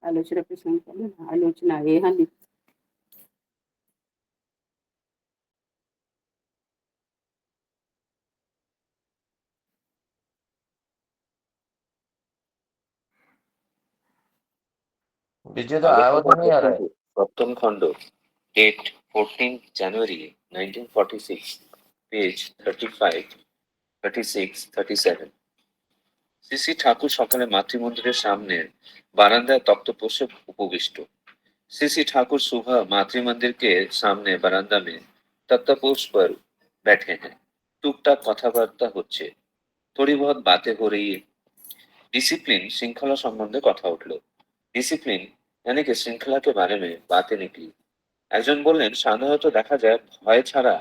आलोचना प्रसंग है ना, आलोचना है हानि। विजय तो आया तो नहीं आ रहा है। सप्तम खंड, डेट 14 जनवरी 1946, পেজ 35, 36, 37। শ্রী ঠাকুর সকালে মাতৃমন্দিরের সামনে বারান্দায় तख्तपोश उपविष्ट। श्री ठाकुर सुबह मातृमंदिर के सामने बरामदा में तख्तपोश पर बैठे हैं। टुकटाक कथाबार्ता होच्छे, थोड़ी बहुत बातें हो रही है। डिसिप्लिन श्रृंखला संबंधे कथा उठलो। डिसिप्लिन यानी कि श्रृंखला के बारे में बातें निकली। একজন বললেন, সাধারণত দেখা যায় ভয় ছাড়া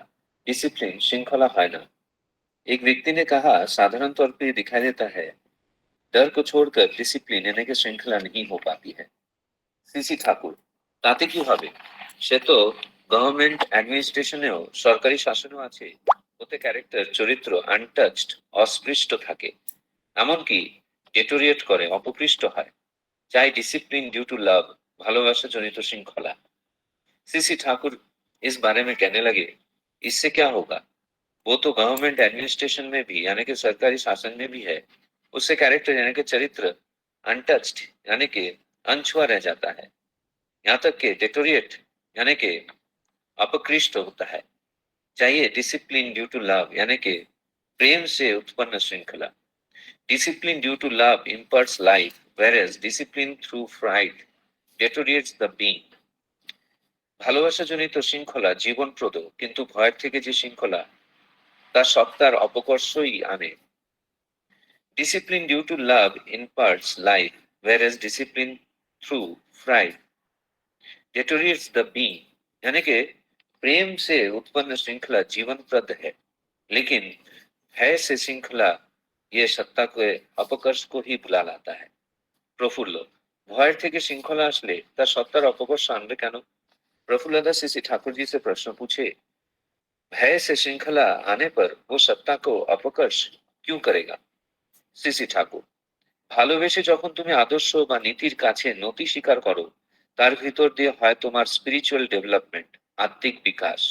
डिसिप्लिन श्रृंखला হয় না। एक व्यक्ति ने कहा, साधारण तौर पे दिखाई देता है डर को छोड़कर डिसिप्लिन यानी कि श्रृंखला नहीं हो पाती है। শ্রী ঠাকুর, তাতে কি হবে? সে তো গভর্নমেন্ট অ্যাডমিনিস্ট্রেশনেও সরকারি শাসনেও আছে, ওতে ক্যারেক্টার চরিত্র আনটাচড অস্পৃষ্ট থাকে, এমনকি ডেটোরিয়েট করে অপকৃষ্ট হয়। চাই डिसिप्लिन ड्यू टू लव, ভালোবাসা জনিত श्रृंखला। श्री ठाकुर इस बारे में कहने लगे, इससे क्या होगा? वो तो गवर्नमेंट एडमिनिस्ट्रेशन में भी यानी कि सरकारी शासन में भी है, उससे कैरेक्टर यानी कि चरित्र अनटच्ड यानी कि अनछुआ रह जाता है, यहाँ तक कि डेटोरिएट यानी कि अपकृष्ट होता है। चाहिए डिसिप्लिन ड्यू टू लव यानी कि प्रेम से उत्पन्न श्रृंखला। Discipline due to love imparts life, whereas discipline through fright deteriorates the being. ভালোবাসা জনিত শৃঙ্খলা জীবনপ্রদ, কিন্তু ভয়ের থেকে যে শৃঙ্খলা তা সত্তার অপকর্ষই আনে। Discipline due to love imparts life, whereas discipline through fright deteriorates the being। यानी कि प्रेम से उत्पन्न श्रृंखला जीवनप्रद है, लेकिन भय से श्रृंखला ये सत्ता के अपकर्ष को ही भुला लाता है। प्रफुल्ल, भয়ের থেকে श्रृंखला আসলে তার সত্তার অপকর্ষ আনবে কেন? प्रफुल्लदास श्री ठाकुर जी से प्रश्न पूछे, भय से श्रृंखला आने पर वो सत्ता को अपकर्ष क्यों करेगा? श्री ठाकुर, ভালোবেসে যখন তুমি আদর্শ বা নীতির কাছে নতি স্বীকার করো, তার ভিতর দিয়ে হয় তোমার স্পিরিচুয়াল डेवलपमेंट, आत्मिक विकास।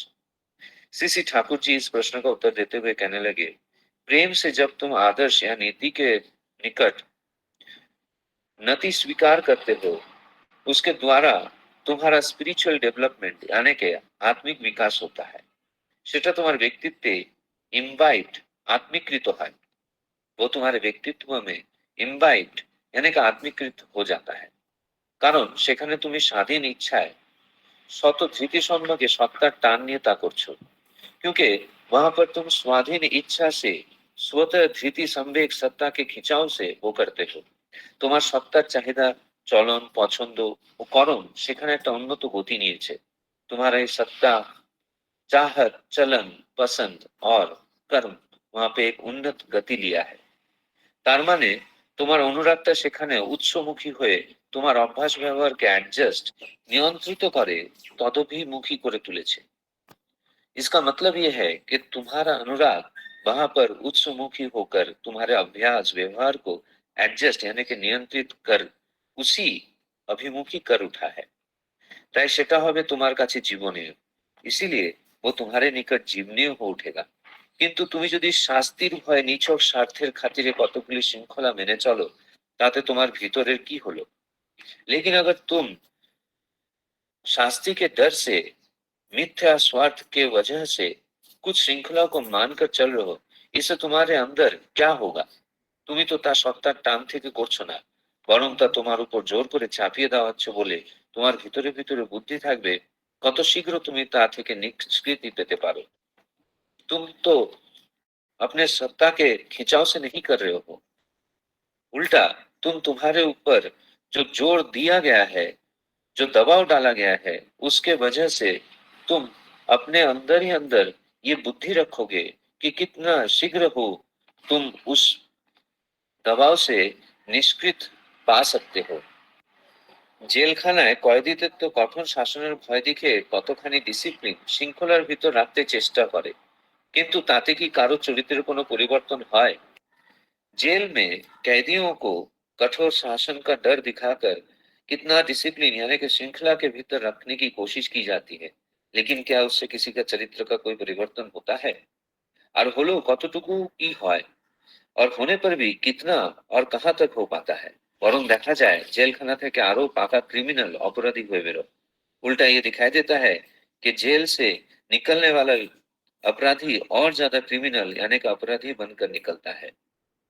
श्री ठाकुर जी इस प्रश्न का उत्तर देते हुए कहने लगे, प्रेम से जब तुम आदर्श या नीति के निकट नति स्वीकार करते हो, उसके द्वारा तुम्हारा स्पिरिचुअल डेवलपमेंट यानी कि आत्मिक विकास होता है, সেটা তোমার व्यक्तित्व इम्बाइब्ड आत्मीकृत है। वो तुम्हारे व्यक्तित्व में इम्बाइब्ड यानी कि आत्मीकृत हो जाता है, কারণ সেখানে তুমি স্বাধীন ইচ্ছায় শত ধৃতি সম্মুখে সত্তার টান নিয়ে তা করছো। क्योंकि वहां पर तुम स्वाधीन इच्छा से स्वतः धृति संवेग सत्ता के खिंचाव से वो करते हो। তোমার সত্তার চাহিদা, চলন, পছন্দ ও করণ সেখানে একটা উন্নত গতি নিয়েছে। तुम्हारा ये सत्ता, चाहत, चलन, पसंद और कर्म वहां पे एक उन्नत गति लिया है। তার মানে তোমার অনুরাগটা সেখানে উৎসমুখী হয়ে তোমার অভ্যাস ব্যবহারকে অ্যাডজাস্ট নিয়ন্ত্রিত করে তদভিমুখী করে তুলেছে। इसका मतलब यह है कि तुम्हारा अनुराग वहां पर उत्समुखी होकर तुम्हारे अभ्यास व्यवहार को एडजस्ट यानी कि नियंत्रित कर उसी अभिमुखी कर उठा है। তাই সেটা হবে তোমার কাছে জীবনীয়, इसीलिए वो तुम्हारे निकट जीवनीय हो उठेगा। কিন্তু তুমি যদি শাস্তির ভয়ে নিছক স্বার্থের খাতিরে কতগুলি শৃঙ্খলা মেনে চলো, তাতে তোমার ভিতরের কি হলো? लेकिन अगर तुम शास्ति के डर से, मिथ्या स्वार्थ के वजह से कुछ श्रृंखला को मानकर चल रहे हो, इससे तुम्हारे अंदर क्या होगा? তুমি তো তা সত্তার টান থেকে করছো না, বরং তা তোমার উপর জোর করে চাপিয়ে দেওয়া হচ্ছে বলে তোমার ভিতরে ভিতরে বুদ্ধি থাকবে কত শীঘ্র তুমি তা থেকে নিষ্কৃতি পেতে পারো। तुम तो अपने सत्ता के खिंचाव से नहीं कर रहे हो, उल्टा तुम्हारे ऊपर जो जोर दिया गया है, जो दबाव डाला गया है, उसके वजह से तुम अपने अंदर ही अंदर ये बुद्धि रखोगे कि कितना शीघ्र हो तुम उस दबाव से निष्कृत पा सकते हो। জেলখানায় কয়েদিদের তো কঠোর শাসনের ভয় দেখে কতখানি ডিসিপ্লিন শৃঙ্খলার ভিতর রাখতে চেষ্টা করে, কিন্তু তাতে কি কারো চরিত্রের কোনো পরিবর্তন হয়? जेल में कैदियों को कठोर शासन का डर दिखाकर कितना डिसिप्लिन यानी कि श्रृंखला के भीतर रखने की कोशिश की जाती है, लेकिन क्या उससे किसी का चरित्र का कोई परिवर्तन होता है? और হলো কতটুকু কি হয় और होने पर भी कितना और कहां तक हो पाता है? বরং দেখা যায় জেলখানা থেকে আরো পাকা ক্রিমিনাল অপরাধী হয়ে বেরো। उल्टा ये दिखाई देता है कि जेल से निकलने वाला अपराधी और ज्यादा क्रिमिनल यानी कि अपराधी बनकर निकलता है।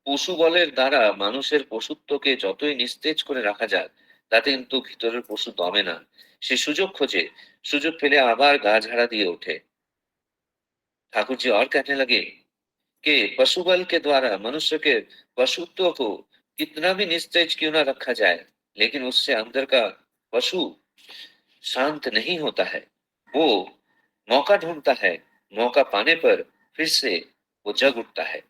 পশু বলের দ্বারা মানুষের পশুত্বকে যতই নিস্তেজ করে রাখা যাক, তাতে কিন্তু ভিতরের পশু দমে না। সে সুযোগ খোঁজে, সুযোগ পেলে আবার গা ঝাড়া দিয়ে ওঠে। ठाकुर जी और कहने लगे कि पशु बल के द्वारा मनुष्य के पशुत्व को कितना भी निस्तेज क्यों ना रखा जाए, लेकिन उससे अंदर का पशु शांत नहीं होता है। वो मौका ढूंढता है, मौका पाने पर फिर से वो जग उठता है।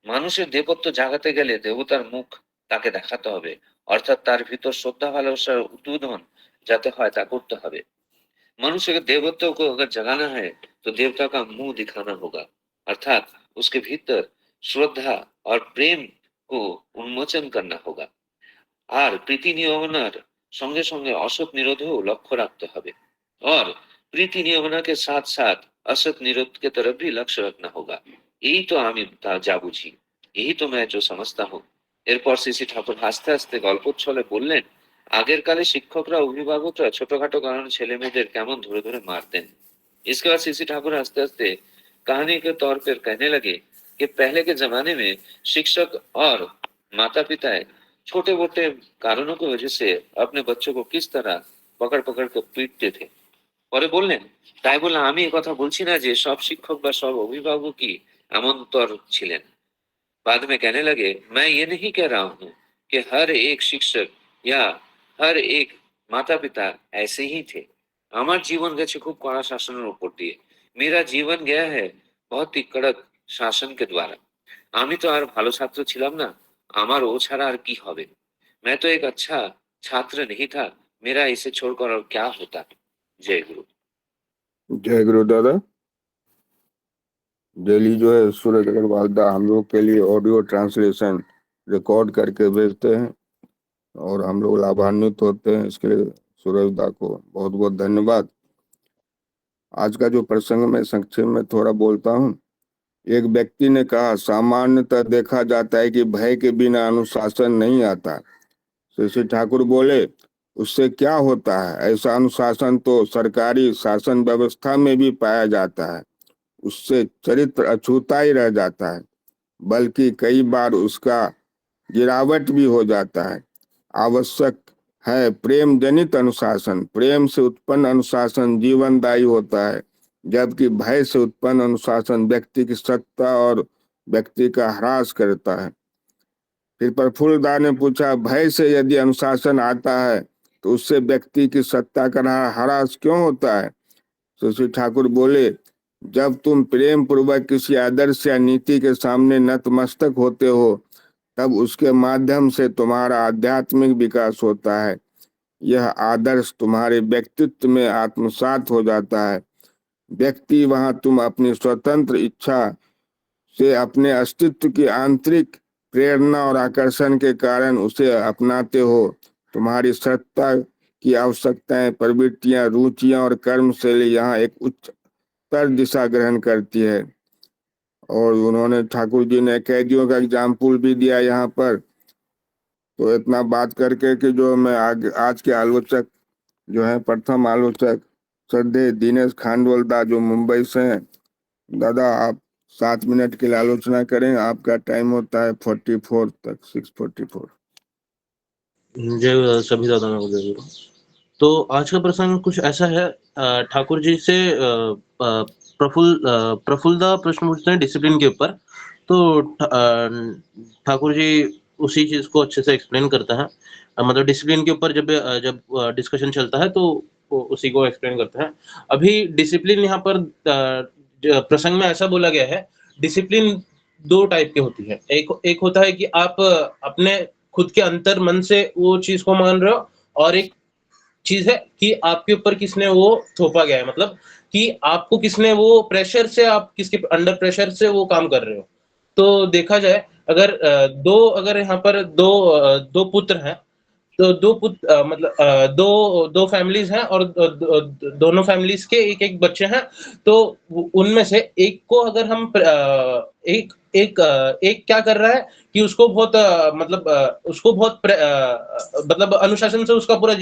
মানুষের দেবত্ব জাগাতে গেলে দেবতার মুখ তাকে দেখাতে হবে, অর্থাৎ তার ভিতর শ্রদ্ধা ভালোবাসার উদ্বোধন যাতে হয় তা করতে হবে। मनुष्य के देवत्व को अगर जगाना है तो देवता का मुंह दिखाना होगा, अर्थात उसके भीतर श्रद्धा और प्रेम को उन्मोचन करना होगा। আর প্রীতি নিয়মনার সঙ্গে সঙ্গে অসৎ নিরোধেও লক্ষ্য রাখতে হবে और प्रीति नियमना के साथ साथ असत निरोध के तरफ भी लक्ष्य रखना होगा। यही तो আমি তা যা বুঝি, यही तो मैं जो समझता हूँ। এরপর শ্রী ঠাকুর হাসতে হাসতে গল্পচ্ছলে বললেন, আগের কালে শিক্ষকরা অভিভাবকরা ছোটখাটো কারণে ছেলে মেয়েদের কেমন ধরে ধরে मारतें। इसके बाद श्री ठाकुर हंसते हंसते कहानी के तौर पर कहने लगे कि पहले के जमाने में शिक्षक और माता पिता छोटे मोटे कारणों की वजह से अपने बच्चों को किस तरह पकड़ पकड़ कर पीटते थे। পরে বললেন, তাই বলে আমি এই কথা বলছি না যে সব শিক্ষক বা সব অভিভাবকই এমনতর ছিলেন। बाद में कहने लगे, मैं ये नहीं कह रहा हूँ कि हर एक शिक्षक या हर एक माता पिता ऐसे ही थे। আমার জীবন গেছে খুব কড়া শাসনের উপর দিয়ে। मेरा जीवन गया है बहुत ही कड़क शासन के द्वारा। আমি তো আর ভালো ছাত্র ছিলাম না, আমার ও ছাড়া আর কি হবে। मैं तो एक अच्छा छात्र नहीं था, मेरा इसे छोड़कर और क्या होता। जय गुरु। जय गुरु दादा। डेली जो है सूरज अग्रवाल दा हम लोग के लिए ऑडियो ट्रांसलेशन रिकॉर्ड करके भेजते हैं और हम लोग लाभान्वित होते हैं। इसके लिए सूरज दा को बहुत बहुत धन्यवाद। आज का जो प्रसंग मैं संक्षेप में थोड़ा बोलता हूँ। एक व्यक्ति ने कहा, सामान्यतः देखा जाता है कि भय के बिना अनुशासन नहीं आता। श्री ठाकुर बोले, उससे क्या होता है? ऐसा अनुशासन तो सरकारी शासन व्यवस्था में भी पाया जाता है। उससे चरित्र अछूता ही रह जाता है, बल्कि कई बार उसका गिरावट भी हो जाता है। आवश्यक है प्रेम जनित अनुशासन। प्रेम से उत्पन्न अनुशासन जीवनदायी होता है, जबकि भय से उत्पन्न अनुशासन व्यक्ति की सत्ता और व्यक्ति का ह्रास करता है। फिर प्रफुल्लदा ने पूछा, भय से यदि अनुशासन आता है तो उससे व्यक्ति की सत्ता का ह्रास क्यों होता है? तो श्री ठाकुर बोले, जब तुम प्रेम पूर्वक किसी आदर्श या नीति के सामने नतमस्तक होते हो, तब उसके माध्यम से तुम्हारा आध्यात्मिक विकास होता है। यह आदर्श तुम्हारे व्यक्तित्व में आत्मसात हो जाता है। व्यक्ति वहां तुम अपनी स्वतंत्र इच्छा से अपने अस्तित्व की आंतरिक प्रेरणा और आकर्षण के कारण उसे अपनाते हो। तुम्हारी सत्ता की आवश्यकताएं, प्रवृत्तियां, रुचियां और कर्मशैली यहाँ एक उच्चतर दिशा ग्रहण करती है। और उन्होंने ठाकुर जी ने कैदियों का एग्जाम्पल भी दिया यहाँ पर। तो इतना बात करके कि जो मैं आज के आलोचक जो है, प्रथम आलोचक श्रद्धेय दिनेश खांडोलदा जो मुंबई से हैं, दादा आप 7 मिनट के लिए आलोचना करें। आपका टाइम होता है 44 तक, 6:44। जय सभी दादा मैं जय गुरु। तो आज का प्रसंग कुछ ऐसा है, ठाकुर जी से प्रफुल्लदा प्रश्न पूछते हैं डिसिप्लिन के ऊपर। तो ठाकुर जी उसी चीज को अच्छे से एक्सप्लेन करते हैं। मतलब डिसिप्लिन के ऊपर जब डिस्कशन चलता है तो उसी को एक्सप्लेन करते हैं। अभी डिसिप्लिन यहाँ पर प्रसंग में ऐसा बोला गया है, डिसिप्लिन 2 टाइप की होती है। एक होता है कि आप अपने खुद के अंतर मन से वो चीज को मान रहे हो, और एक चीज है कि आपके ऊपर किसने वो थोपा गया है, मतलब कि आपको किसने वो प्रेशर से, आप किसके अंडर प्रेशर से वो काम कर रहे हो। तो देखा जाए अगर यहाँ पर दो पुत्र हैं, दो फैमिलीज हैं और दोनों फैमिलीज के एक एक बच्चे हैं। तो उनमें से एक को अगर हम एक क्या कर रहा है कि उसको बहुत उसको बहुत मतलब अनुशासन से उसका पूरा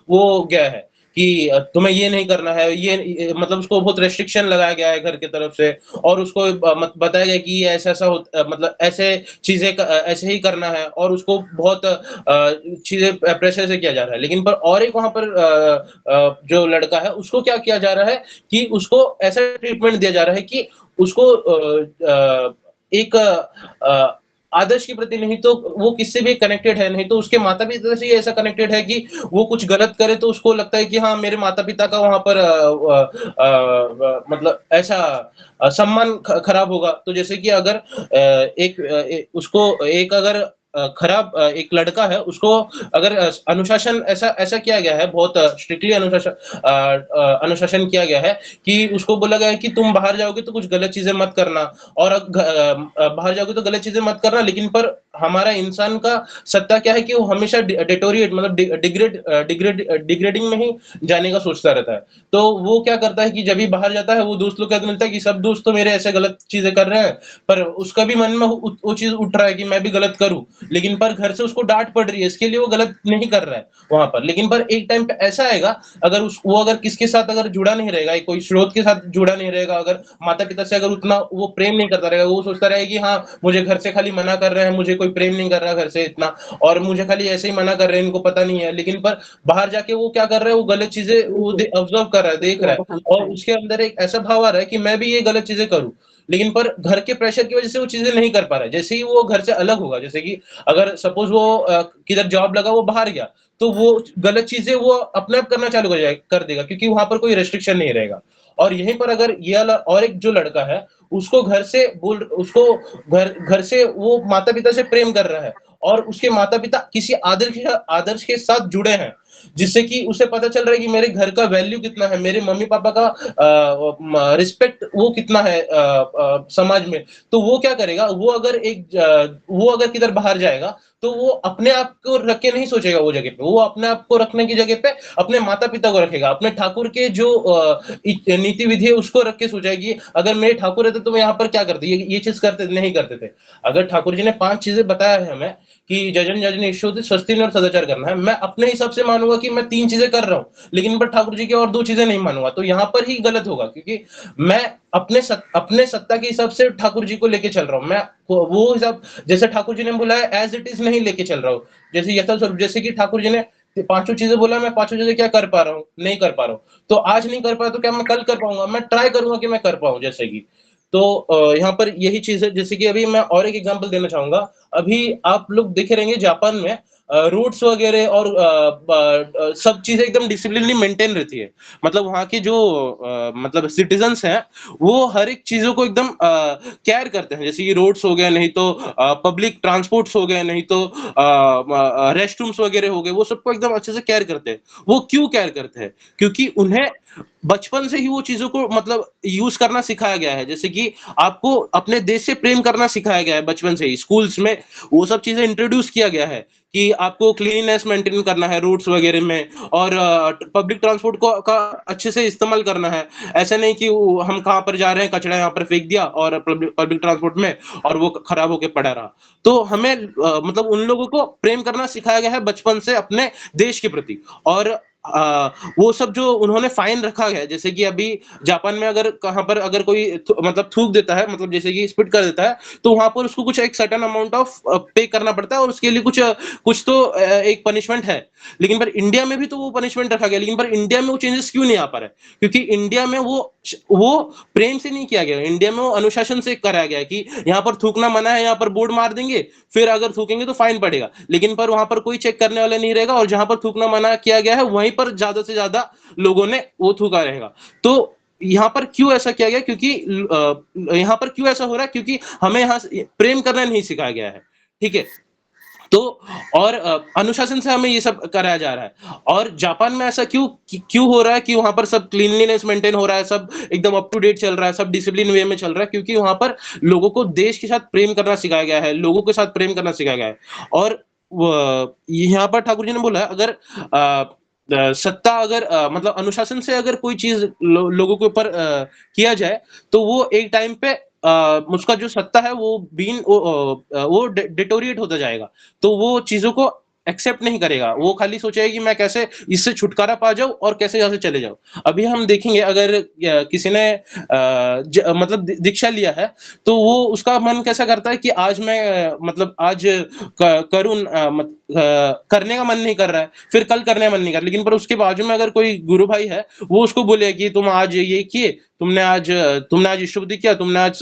वो गया है कि तुम्हें ये नहीं करना है, ये मतलब उसको बहुत रेस्ट्रिक्शन लगाया गया है घर की तरफ से, और उसको बताया गया कि ये ऐसा मतलब ऐसे चीजें ऐसे ही करना है, और उसको बहुत चीजें प्रेशर से किया जा रहा है। लेकिन पर और एक वहां पर जो लड़का है उसको क्या किया जा रहा है कि उसको ऐसा ट्रीटमेंट दिया जा रहा है कि उसको एक आदर्श के प्रति नहीं तो वो किससे भी कनेक्टेड है, नहीं तो उसके माता पिता से ही ऐसा कनेक्टेड है कि वो कुछ गलत करे तो उसको लगता है कि हाँ मेरे माता पिता का वहां पर मतलब ऐसा सम्मान खराब होगा। तो जैसे कि अगर उसको एक अगर खराब एक लड़का है उसको अगर अनुशासन ऐसा ऐसा किया गया है, बहुत स्ट्रिक्टली अनुशासन किया गया है कि उसको बोला गया है कि तुम बाहर जाओगे तो कुछ गलत चीजें मत करना, और बाहर जाओगे तो गलत चीजें मत करना। लेकिन पर हमारा इंसान का सत्ता क्या है कि वो हमेशा डिटोरिएट मतलब डिग्रेडिंग में ही जाने का सोचता रहता है। तो वो क्या करता है कि जब भी बाहर जाता है वो दोस्त लोग कहते मिलता है कि सब दोस्त तो मेरे ऐसे गलत चीजें कर रहे हैं, पर उसका भी मन में वो चीज उठ रहा है कि मैं भी गलत करूं, लेकिन पर घर से उसको डांट पड़ रही है, इसके लिए वो गलत नहीं कर रहा है वहां पर। लेकिन पर एक टाइम पे ऐसा आएगा अगर वो अगर किसके साथ अगर जुड़ा नहीं रहेगा, कोई स्रोत के साथ जुड़ा नहीं रहेगा, अगर माता पिता से अगर उतना वो प्रेम नहीं करता रहेगा, वो सोचता रहेगा कि हाँ मुझे घर से खाली मना कर रहे हैं, मुझे कोई प्रेम नहीं कर रहा घर से इतना, और मुझे खाली ऐसे ही मना कर रहे हैं, इनको पता नहीं है। लेकिन पर बाहर जाके वो क्या कर रहा है, वो गलत चीजें वो ऑब्जर्व कर रहा है, देख रहा है, और उसके अंदर एक ऐसा भाव आ रहा है कि मैं भी ये गलत चीजें करूं। लेकिन पर घर के प्रेशर की वजह से वो चीजें नहीं कर पा रहा है। जैसे ही वो घर से अलग होगा, जैसे कि अगर सपोज वो किधर जॉब लगा, वो बाहर गया, तो वो गलत चीजें वो अपने आप करना चालू कर देगा, क्योंकि वहां पर कोई रेस्ट्रिक्शन नहीं रहेगा। और यहीं पर अगर ये वाला और एक जो लड़का है उसको घर से उसको घर से वो माता पिता से प्रेम कर रहा है, और उसके माता पिता किसी आदर्श के साथ जुड़े हैं, जिससे कि उसे पता चल रहा है कि मेरे घर का वैल्यू कितना है, मेरे मम्मी पापा का रिस्पेक्ट वो कितना है समाज में। तो वो क्या करेगा, वो अगर किधर बाहर जाएगा तो वो अपने आप को रख के नहीं सोचेगा वो जगह पे, वो अपने आप को रखने की जगह पे अपने माता पिता को रखेगा, अपने ठाकुर के जो नीति विधि है उसको रख के सोचेगा कि अगर मेरे ठाकुर रहते तो मैं यहाँ पर क्या करते, ये चीज करते नहीं करते थे। अगर ठाकुर जी ने 5 चीजें बताया है हमें कि जजन जजन ईश्वर स्वस्ति और सदाचार करना है, मैं अपने हिसाब से मानूंगा कि मैं 3 चीजें कर रहा हूं, लेकिन पर ठाकुर जी की और 2 चीजें नहीं मानूंगा, तो यहाँ पर ही गलत होगा, क्योंकि मैं अपने सत्ता के हिसाब से ठाकुर जी को लेके चल रहा हूँ। मैं वो हिसाब जैसे ठाकुर जी ने बोला है एज इट इज नहीं लेके चल रहा हूँ, जैसे यथास्वरूप, जैसे कि ठाकुर जी ने 5 चीजें बोला, मैं 5 चीजें क्या कर पा रहा हूँ, नहीं कर पा रहा हूँ। तो आज नहीं कर पाया तो क्या मैं कल कर पाऊंगा, मैं ट्राई करूंगा कि मैं कर पाऊं जैसे कि। तो यहाँ पर यही चीज है, जैसे कि अभी मैं और एक एग्जांपल देना चाहूंगा। अभी आप लोग देखे रहेंगे जापान में रूट्स वगैरह और सब चीजें एकदम डिसिप्लिनली मेंटेन रहती है। मतलब वहाँ के जो मतलब सिटीजन्स हैं वो हर एक चीजों को एकदम केयर करते हैं, जैसे कि रोड्स हो गए, नहीं तो पब्लिक ट्रांसपोर्ट्स हो गए, नहीं तो रेस्ट रूम्स वगैरह हो गए, वो सबको एकदम अच्छे से केयर करते हैं। वो क्यों केयर करते हैं? क्योंकि उन्हें बचपन से ही वो चीजों को मतलब यूज करना सिखाया गया है। जैसे कि आपको अपने देश से प्रेम करना सिखाया गया है बचपन से ही, स्कूल्स में वो सब चीजें इंट्रोड्यूस किया गया है कि आपको क्लीननेस मेंटेन करना है रोड्स वगैरह में, और पब्लिक ट्रांसपोर्ट को का अच्छे से इस्तेमाल करना है। ऐसा नहीं कि हम कहाँ पर जा रहे हैं, कचरा यहाँ पर फेंक दिया और पब्लिक ट्रांसपोर्ट में, और वो खराब होकर पड़ा रहा। तो हमें मतलब उन लोगों को प्रेम करना सिखाया गया है बचपन से अपने देश के प्रति। और वो सब जो उन्होंने फाइन रखा है, जैसे कि अभी जापान में अगर कहां पर अगर कोई मतलब थूक देता है, मतलब जैसे कि स्पिट कर देता है, तो वहां पर उसको कुछ एक सर्टेन अमाउंट ऑफ पे करना पड़ता है, और उसके लिए कुछ तो एक पनिशमेंट है। लेकिन पर इंडिया में भी तो वो पनिशमेंट रखा गया, लेकिन पर इंडिया में वो चेंजेस क्यों नहीं आ पा रहा है? क्योंकि इंडिया में वो प्रेम से नहीं किया गया, इंडिया में वो अनुशासन से कराया गया कि यहाँ पर थूकना मना है, यहाँ पर बोर्ड मार देंगे, फिर अगर थूकेंगे तो फाइन पड़ेगा। लेकिन पर वहां पर कोई चेक करने वाला नहीं रहेगा, और जहां पर थूकना मना किया गया है वहीं पर ज्यादा से ज्यादा लोगों ने वो थूका रहेगा। तो यहाँ पर क्यों ऐसा किया गया? क्योंकि यहाँ पर क्यों ऐसा हो रहा है? क्योंकि हमें यहाँ प्रेम करना नहीं सिखाया गया है, ठीक है। तो और अनुशासन से हमें ये सब कराया जा रहा है। और जापान में ऐसा क्यों हो रहा है कि वहां पर सब क्लीनलीनेस मेंटेन हो रहा है, सब एकदम अप टू डेट चल रहा है, सब डिसिप्लिन वे में चल रहा है? क्योंकि वहां पर लोगों को देश के साथ प्रेम करना सिखाया गया है, लोगों के साथ प्रेम करना सिखाया गया है। और यहाँ पर ठाकुर जी ने बोला अगर सत्ता अगर मतलब अनुशासन से अगर कोई चीज लोगों के ऊपर किया जाए तो वो एक टाइम पे उसका जो सत्ता है वो वो डिटोरिएट होता जाएगा, तो वो चीजों को एक्सेप्ट नहीं करेगा, वो खाली सोचेगा कि मैं कैसे इससे छुटकारा पा जाऊं और कैसे यहाँ से चले जाऊं। अभी हम देखेंगे अगर किसी ने मतलब दीक्षा लिया है तो वो उसका मन कैसा करता है कि आज मैं मतलब आज करूं करने का मन नहीं कर रहा है, फिर कल करने का मन नहीं कर रहा, लेकिन पर उसके बाजू में अगर कोई गुरु भाई है वो उसको बोले कि तुम आज ये किए, तुमने आज इष्टबुद्धि किया, तुमने आज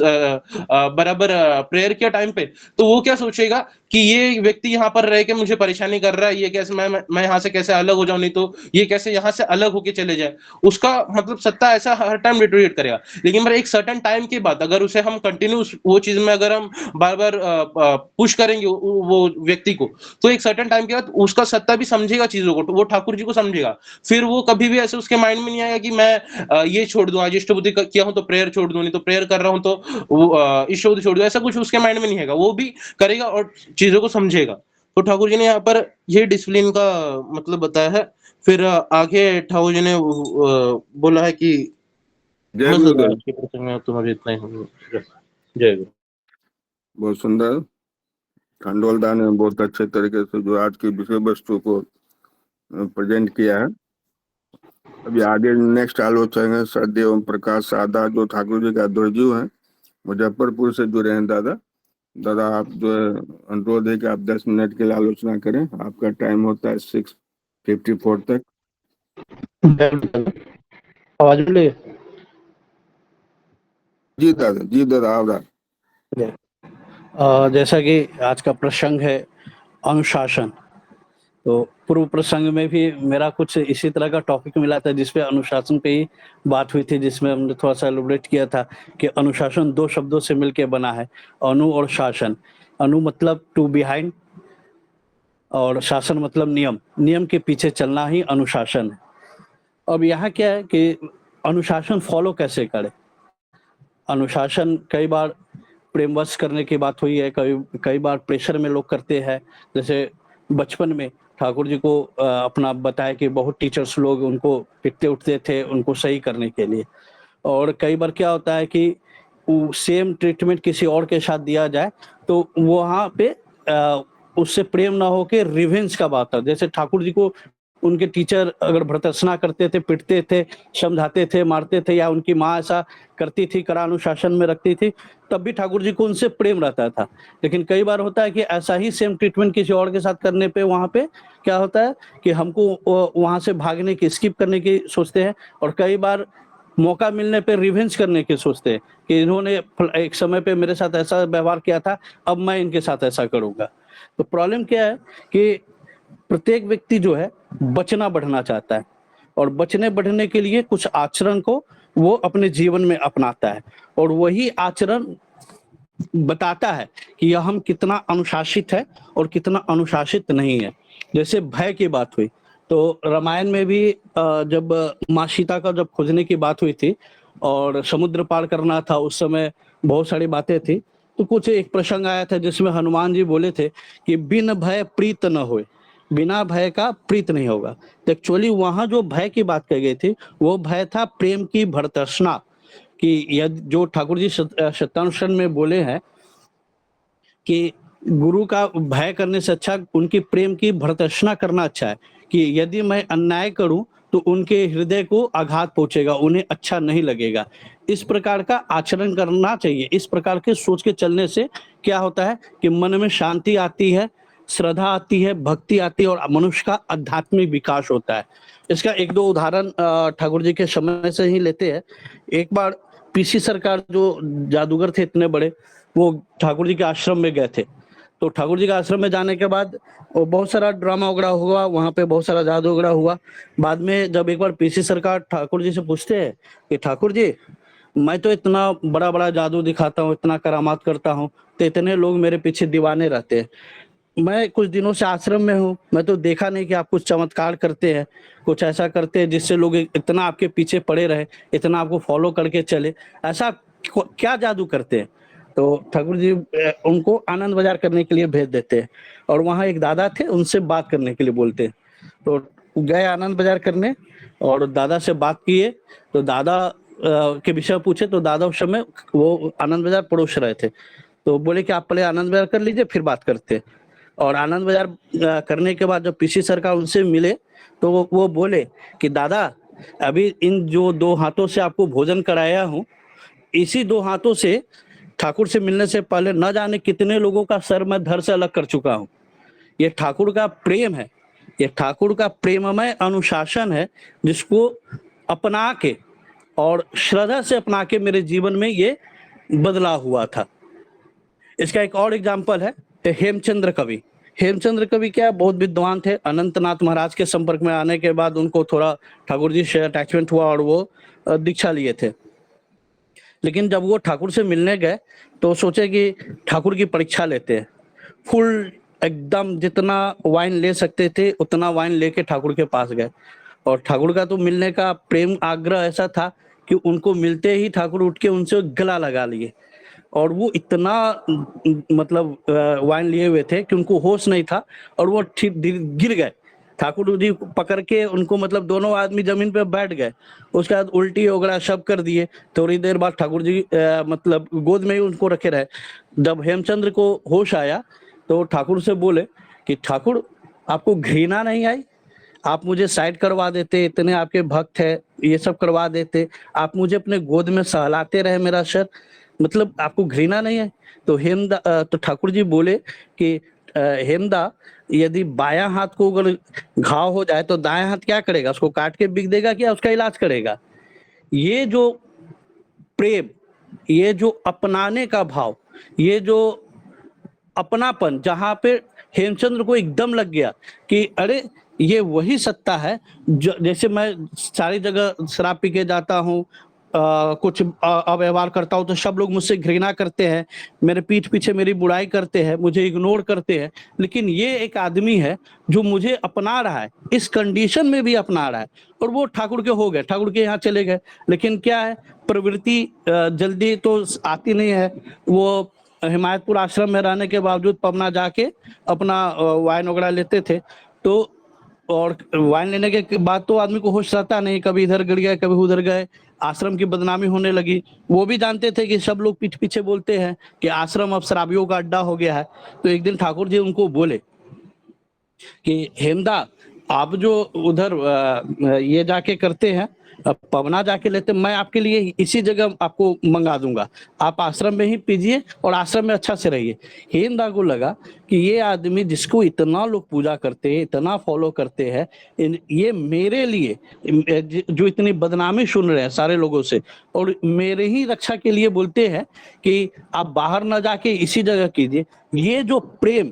बराबर प्रेयर किया टाइम पे, तो वो क्या सोचेगा कि ये व्यक्ति यहाँ पर रह के मुझे परेशानी कर रहा है, ये कैसे मैं यहाँ से कैसे अलग हो जाऊं, नहीं तो ये कैसे यहाँ से अलग होके चले जाए। उसका मतलब सत्ता ऐसा हर टाइम डिटोरिएट करेगा, लेकिन पर एक सर्टेन टाइम के बाद अगर उसे हम कंटिन्यू वो चीज में अगर हम बार बार पुश करेंगे वो व्यक्ति को, तो एक सर्टेन टाइम के बाद उसका सत्ता भी समझेगा चीजों को, वो ठाकुर जी को समझेगा, फिर वो कभी भी ऐसे उसके माइंड में नहीं आएगा कि मैं ये छोड़ दूं, आज इष्टबुद्धि किया हूं तो प्रेयर छोड़ दूं, नहीं तो प्रेयर कर रहा हूं तो इष्टबुद्धि छोड़ दूं, ऐसा कुछ उसके माइंड में नहीं आएगा, वो भी करेगा और चीजों को समझेगा। तो ठाकुर जी ने यहाँ पर ये डिसिप्लिन का मतलब बताया है। फिर आगे ठाकुर जी ने बोला है कि जय बस गुरुदेव। आज के प्रसंग में तो मुझे इतना ही होगा। जय गुरु। बहुत सुंदर खंडोलदा ने बहुत अच्छे तरीके से जो आज की विषय वस्तु को प्रेजेंट किया है। अभी आगे नेक्स्ट आलोचक है सदैव प्रकाश सादा, जो ठाकुर जी का द्वजू है, मुजफ्फरपुर से जुड़े हैं। दादा आप जो है अनुरोध है कि आप 10 मिनट के लिए आलोचना करें, आपका टाइम होता है 6:54 तक। आवाज मिल रही है? जी दादा आप जैसा कि आज का प्रसंग है अनुशासन, तो पूर्व प्रसंग में भी मेरा कुछ इसी तरह का टॉपिक मिला था जिसपे अनुशासन पे ही बात हुई थी, जिसमें हमने थोड़ा सा एलैबोरेट किया था कि अनुशासन 2 शब्दों से मिलकर बना है, अनु और शासन। अनु मतलब टू बिहाइंड और शासन मतलब नियम, नियम के पीछे चलना ही अनुशासन है। अब यहाँ क्या है कि अनुशासन फॉलो कैसे करें। अनुशासन कई बार प्रेमवश करने की बात हुई है, कई बार प्रेशर में लोग करते हैं। जैसे बचपन में ठाकुर जी को अपना बताया कि बहुत टीचर्स लोग उनको पिटते उठते थे उनको सही करने के लिए, और कई बार क्या होता है कि सेम ट्रीटमेंट किसी और के साथ दिया जाए तो वहाँ पे उससे प्रेम ना होके रिवेंज का बात है। जैसे ठाकुर जी को उनके टीचर अगर भर्त्सना करते थे, पिटते थे, समझाते थे, मारते थे, या उनकी माँ ऐसा करती थी, कड़ा अनुशासन में रखती थी, तब भी ठाकुर जी को उनसे प्रेम रहता था। लेकिन कई बार होता है कि ऐसा ही सेम ट्रीटमेंट किसी और के साथ करने पे वहाँ पे क्या होता है कि हमको वहाँ से भागने की, स्किप करने की सोचते हैं, और कई बार मौका मिलने पे रिवेंज करने की सोचते हैं कि इन्होंने एक समय पे मेरे साथ ऐसा व्यवहार किया था, अब मैं इनके साथ ऐसा करूंगा। तो प्रॉब्लम क्या है कि प्रत्येक व्यक्ति जो है बचना बढ़ना चाहता है, और बचने बढ़ने के लिए कुछ आचरण को वो अपने जीवन में अपनाता है, और वही आचरण बताता है कि यह हम कितना अनुशासित है और कितना अनुशासित नहीं है। जैसे भय की बात हुई तो रामायण में भी जब माँ सीता का जब खोजने की बात हुई थी और समुद्र पार करना था, उस समय बहुत सारी बातें थी, तो कुछ एक प्रसंग आया था जिसमें हनुमान जी बोले थे कि बिन भय प्रीत न होए, बिना भय का प्रीत नहीं होगा। तो एक्चुअली वहां जो भय की बात कही गई थी वो भय था प्रेम की भर्त्सना, कि यदि जो ठाकुर जी सत्यानुष्ठान में बोले हैं कि गुरु का भय करने से अच्छा उनकी प्रेम की भर्त्सना करना अच्छा है, कि यदि मैं अन्याय करूं तो उनके हृदय को आघात पहुंचेगा, उन्हें अच्छा नहीं लगेगा। इस प्रकार का आचरण करना चाहिए। इस प्रकार के सोच के चलने से क्या होता है कि मन में शांति आती है, श्रद्धा आती है, भक्ति आती है, और मनुष्य का आध्यात्मिक विकास होता है। इसका एक दो उदाहरण ठाकुर जी के समय से ही लेते हैं। एक बार पीसी सरकार जो जादूगर थे इतने बड़े, वो ठाकुर जी के आश्रम में गए थे। तो ठाकुर जी के आश्रम में जाने के बाद वो बहुत सारा ड्रामा वगैरह हुआ, वहाँ पे बहुत सारा जादू वगैरह हुआ। बाद में जब एक बार पीसी सरकार ठाकुर जी से पूछते हैं कि ठाकुर जी, मैं तो इतना बड़ा बड़ा जादू दिखाता हूँ, इतना करामात करता हूँ, तो इतने लोग मेरे पीछे दीवाने रहते हैं। मैं कुछ दिनों से आश्रम में हूँ, मैं तो देखा नहीं कि आप कुछ चमत्कार करते हैं, कुछ ऐसा करते हैं जिससे लोग इतना आपके पीछे पड़े रहे, इतना आपको फॉलो करके चले, ऐसा क्या जादू करते हैं। तो ठाकुर जी उनको आनंद बाजार करने के लिए भेज देते हैं और वहाँ एक दादा थे, उनसे बात करने के लिए बोलते हैं। तो गए आनंद बाजार करने और दादा से बात किए, तो दादा के विषय पूछे, तो दादा उस समय वो आनंद बाजार पड़ोस रहे थे, तो बोले कि आप पहले आनंद बाजार कर लीजिए फिर बात करते हैं। और आनंद बाजार करने के बाद जब पीसी सरकार उनसे मिले तो वो बोले कि दादा अभी इन जो 2 हाथों से आपको भोजन कराया हूँ, इसी 2 हाथों से ठाकुर से मिलने से पहले न जाने कितने लोगों का सर मैं धड़ से अलग कर चुका हूँ। ये ठाकुर का प्रेम है, ये ठाकुर का प्रेममय अनुशासन है, जिसको अपना के और श्रद्धा से अपना के मेरे जीवन में ये बदलाव हुआ था। इसका एक और एग्जाम्पल है हेमचंद्र कवि। हेमचंद्र कवि क्या बहुत विद्वान थे, अनंतनाथ महाराज के संपर्क में आने के बाद उनको थोड़ा ठाकुर जी से अटैचमेंट हुआ और वो दीक्षा लिए थे। लेकिन जब वो ठाकुर से मिलने गए तो सोचे कि ठाकुर की परीक्षा लेते हैं। फुल एकदम जितना वाइन ले सकते थे उतना वाइन लेके ठाकुर के पास गए और ठाकुर का तो मिलने का प्रेम आग्रह ऐसा था कि उनको मिलते ही ठाकुर उठ के उनसे गला लगा लिए और वो इतना मतलब वाइन लिए हुए थे कि उनको होश नहीं था और वो ठीक गिर गए। ठाकुर जी पकड़ के उनको मतलब दोनों आदमी जमीन पे बैठ गए, उसके बाद उल्टी वगैरह सब कर दिए। थोड़ी देर बाद ठाकुर जी मतलब गोद में ही उनको रखे रहे। जब हेमचंद्र को होश आया तो ठाकुर से बोले कि ठाकुर आपको घृणा नहीं आई, आप मुझे साइड करवा देते, इतने आपके भक्त है, ये सब करवा देते, आप मुझे अपने गोद में सहलाते रहे मेरा सर, मतलब आपको घृणा नहीं है। तो ठाकुर जी बोले कि हेमदा यदि बायां हाथ को अगर घाव हो जाए तो दायां हाथ क्या करेगा, उसको काट के बिक देगा क्या उसका इलाज करेगा। ये जो प्रेम, ये जो अपनाने का भाव, ये जो अपनापन, जहां पे हेमचंद्र को एकदम लग गया कि अरे ये वही सत्ता है जैसे मैं सारी जगह शराब पी के जाता हूँ, कुछ अव्यवहार करता हूँ तो सब लोग मुझसे घृणा करते हैं, मेरे पीठ पीछे मेरी बुराई करते हैं, मुझे इग्नोर करते हैं, लेकिन ये एक आदमी है जो मुझे अपना रहा है, इस कंडीशन में भी अपना रहा है। और वो ठाकुर के हो गए, ठाकुर के यहाँ चले गए। लेकिन क्या है, प्रवृत्ति जल्दी तो आती नहीं है। वो हिमायतपुर आश्रम में रहने के बावजूद पवना जाके अपना वाइन वगैरह लेते थे, तो और वाइन लेने के बाद तो आदमी को होश रहता नहीं, कभी इधर गिर गए कभी उधर गए, आश्रम की बदनामी होने लगी। वो भी जानते थे कि सब लोग पीठ पीछे बोलते हैं कि आश्रम अब शराबियों का अड्डा हो गया है। तो एक दिन ठाकुर जी उनको बोले कि हेमदा आप जो उधर ये जाके करते हैं, पवना जाके लेते, मैं आपके लिए इसी जगह आपको मंगा दूंगा, आप आश्रम में ही पीजिए और आश्रम में अच्छा से रहिए। हेमदा को लगा कि ये आदमी जिसको इतना लोग पूजा करते हैं, इतना फॉलो करते हैं, ये मेरे लिए जो इतनी बदनामी सुन रहे हैं सारे लोगों से और मेरे ही रक्षा के लिए बोलते हैं कि आप बाहर ना जाके इसी जगह कीजिए। ये जो प्रेम,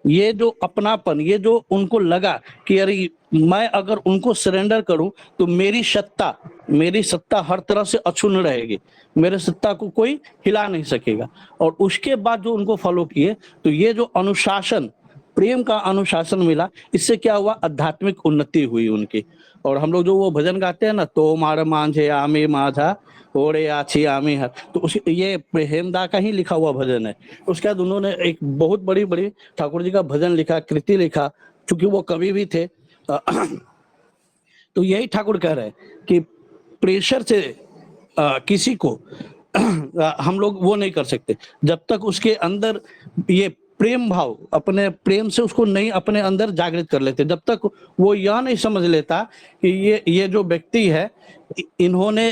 ये जो अपनापन, ये जो उनको लगा कि अरे मैं अगर उनको सरेंडर करूं तो मेरी सत्ता हर तरह से अछून रहेगी, मेरे सत्ता को कोई हिला नहीं सकेगा। और उसके बाद जो उनको फॉलो किए तो ये जो अनुशासन, प्रेम का अनुशासन मिला, इससे क्या हुआ, आध्यात्मिक उन्नति हुई उनकी। और हम लोग जो वो भजन गाते हैं ना, तो मार मांझे आमे माधा ओरे आछी आमी है, तो उस ये हेमदा का ही लिखा हुआ भजन है। उसके बाद उन्होंने एक बहुत बड़ी बड़ी ठाकुर जी का भजन लिखा, कृति लिखा, क्योंकि वो कवि भी थे। तो यही ठाकुर कह रहे हैं कि प्रेशर से किसी को हम लोग वो नहीं कर सकते जब तक उसके अंदर ये प्रेम भाव, अपने प्रेम से उसको नहीं अपने अंदर जागृत कर लेते, जब तक वो यह नहीं समझ लेता कि ये जो व्यक्ति है, इन्होंने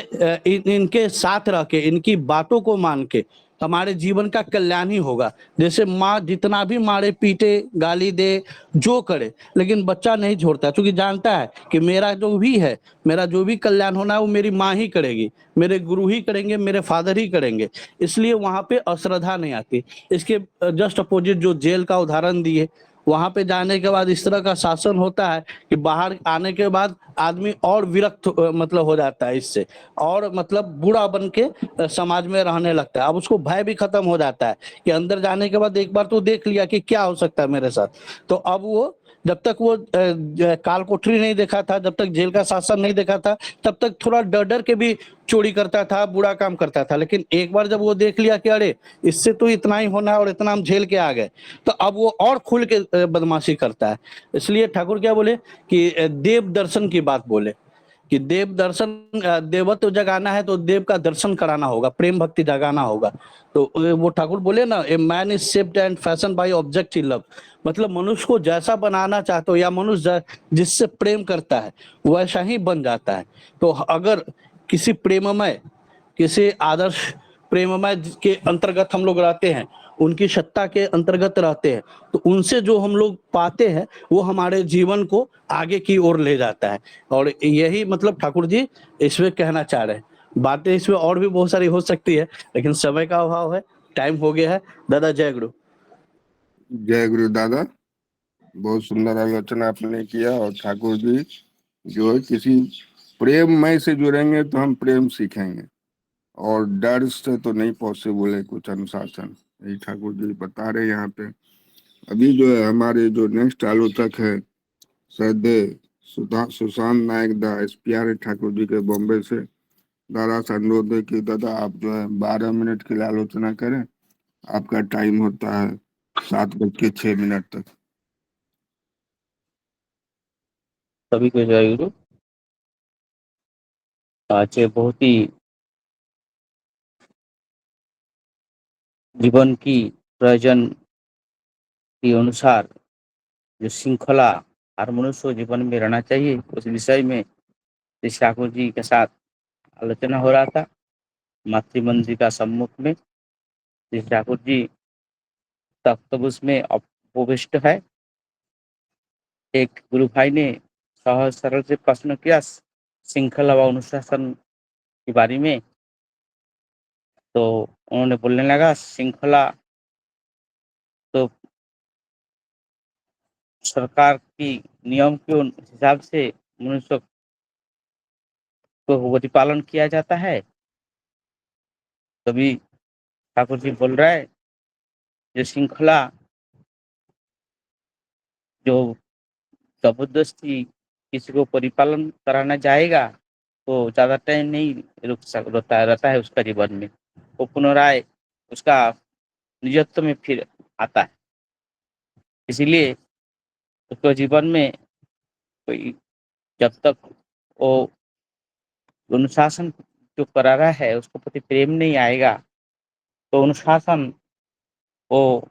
इनके साथ रह के, इनकी बातों को मान के हमारे जीवन का कल्याण ही होगा। जैसे माँ जितना भी मारे पीटे गाली दे जो करे, लेकिन बच्चा नहीं छोड़ता, क्योंकि जानता है कि मेरा जो भी है, मेरा जो भी कल्याण होना है वो मेरी माँ ही करेगी, मेरे गुरु ही करेंगे, मेरे फादर ही करेंगे, इसलिए वहां पे अश्रद्धा नहीं आती। इसके जस्ट अपोजिट जो जेल का उदाहरण दिए, वहां पे जाने के बाद इस तरह का शासन होता है कि बाहर आने के बाद आदमी और विरक्त मतलब हो जाता है इससे, और मतलब बुरा बन के समाज में रहने लगता है। अब उसको भय भी खत्म हो जाता है कि अंदर जाने के बाद एक बार तो देख लिया कि क्या हो सकता है मेरे साथ, तो अब वो जब तक वो काल कोठरी नहीं देखा था, जब तक जेल का शासन नहीं देखा था, तब तक थोड़ा डर डर के भी चोरी करता था, बुरा काम करता था। लेकिन एक बार जब वो देख लिया कि अरे इससे तो इतना ही होना है और इतना हम झेल के आ गए, तो अब वो और खुल के बदमाशी करता है। इसलिए ठाकुर क्या बोले कि देव दर्शन की बात बोले कि देव दर्शन, देवत्व जगाना है तो देव का दर्शन कराना होगा, प्रेम भक्ति जगाना होगा। तो वो ठाकुर बोले ना, a man is shaped and fashion bye objective love, मतलब मनुष्य को जैसा बनाना चाहते हो या मनुष्य जिससे प्रेम करता है वैसा ही बन जाता है। तो अगर किसी प्रेममय, किसी आदर्श प्रेममय के अंतर्गत हम लोग रहते हैं, उनकी सत्ता के अंतर्गत रहते हैं, तो उनसे जो हम लोग पाते हैं वो हमारे जीवन को आगे की ओर ले जाता है। और यही मतलब ठाकुर जी इसमें कहना चाह रहे हैं। बातें इसमें और भी बहुत सारी हो सकती है, लेकिन समय का अभाव है, टाइम हो गया है। दादा जय गुरु। जय गुरु दादा, बहुत सुंदर आलोचना आपने किया। और ठाकुर जी जो है किसी प्रेममय से जुड़ेंगे तो हम प्रेम सीखेंगे, और डर से तो नहीं पॉसिबल है कुछ अनुशासन, यही ठाकुर जी बता रहे यहाँ पे। अभी जो है हमारे जो नेक्स्ट आलोचक है श्रद्धेय सुशांत नायक दा SPR ठाकुर जी के बॉम्बे से। दादा से अनुरोध है कि दादा आप जो है 12 मिनट के लिए आलोचना करें, आपका टाइम होता है 7:06 तक। सभी को जय गुरु। आज बहुत ही जीवन की प्रयोजन के अनुसार जो श्रृंखला हर मनुष्य जीवन में रहना चाहिए, उस विषय में श्री ठाकुर जी के साथ आलोचना हो रहा था मातृ मंदिर का सम्मुख में। श्री ठाकुर जी तख्त में उपविष्ट है। एक गुरु भाई ने सहज सरल से प्रश्न किया श्रृंखला व अनुशासन के बारे में, तो उन्होंने बोलने लगा श्रृंखला तो सरकार की नियम के हिसाब से मनुष्य को प्रतिपालन किया जाता है। तभी ठाकुर जी बोल रहा है जो श्रृंखला जो जबरदस्ती किसी को परिपालन कराना जाएगा तो ज्यादा टाइम नहीं रहता है उसका जीवन में, वो पुनराय उसका निजत्व में फिर आता है। इसीलिए उसको जीवन में कोई जब तक वो अनुशासन जो करा रहा है उसको प्रति प्रेम नहीं आएगा, तो अनुशासन वो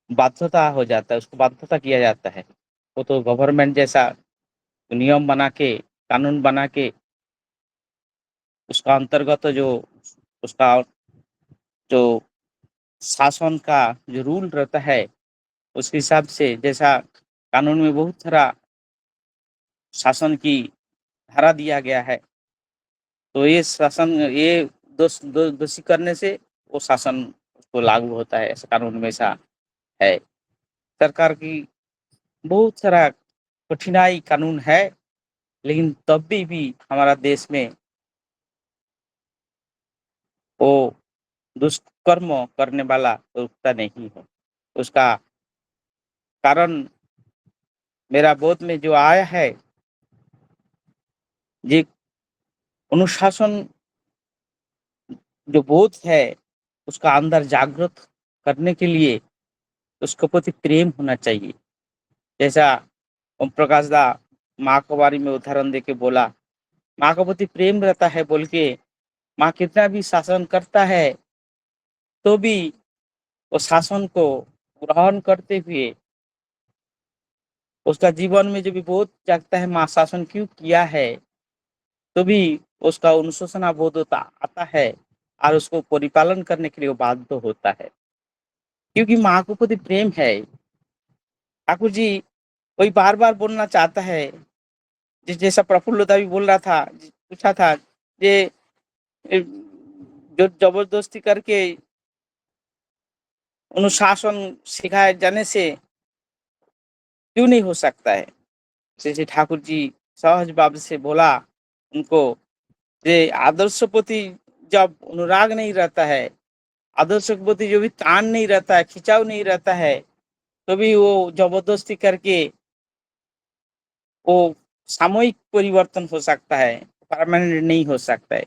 बाध्यता हो जाता है, उसको बाध्यता किया जाता है। वो तो गवर्नमेंट जैसा नियम बना के, कानून बना के उसका अंतर्गत जो उसका जो शासन का जो रूल रहता है उसके हिसाब से, जैसा कानून में बहुत सारा शासन की धारा दिया गया है, तो ये शासन ये दोषी करने से वो शासन उसको लागू होता है, ऐसा कानून में ऐसा है। सरकार की बहुत सारा कठिनाई कानून है, लेकिन तब भी हमारा देश में वो दुष्कर्म करने वाला रुकता नहीं है। उसका कारण मेरा बोध में जो आया है, ये अनुशासन जो बोध है उसका अंदर जागृत करने के लिए उसके प्रति प्रेम होना चाहिए। जैसा ओम प्रकाश दा माँ के बारे में उदाहरण देके बोला, माँ के प्रति प्रेम रहता है बोल के माँ कितना भी शासन करता है तो भी वो शासन को ग्रहण करते हुए उसका जीवन में जो भी बोध जागता है माँ शासन क्यों किया है, तो भी उसका अनुशोचना बोध आता है और उसको परिपालन करने के लिए वो बाध्य होता है, क्योंकि माँ को प्रति प्रेम है। ठाकुर जी कोई बार बार बोलना चाहता है, जैसा प्रफुल्लता भी बोल रहा था, पूछा था ये जो जबरदस्ती करके अनुशासन सिखाए जाने से क्यों नहीं हो सकता है। जैसे ठाकुर जी सहज भाव से बोला उनको, ये आदर्श प्रति जब अनुराग नहीं रहता है, आदर्श के प्रति जो भी तान नहीं रहता है, खिंचाव नहीं रहता है, तो भी वो जबरदस्ती करके वो सामयिक परिवर्तन हो सकता है, परमानेंट नहीं हो सकता है।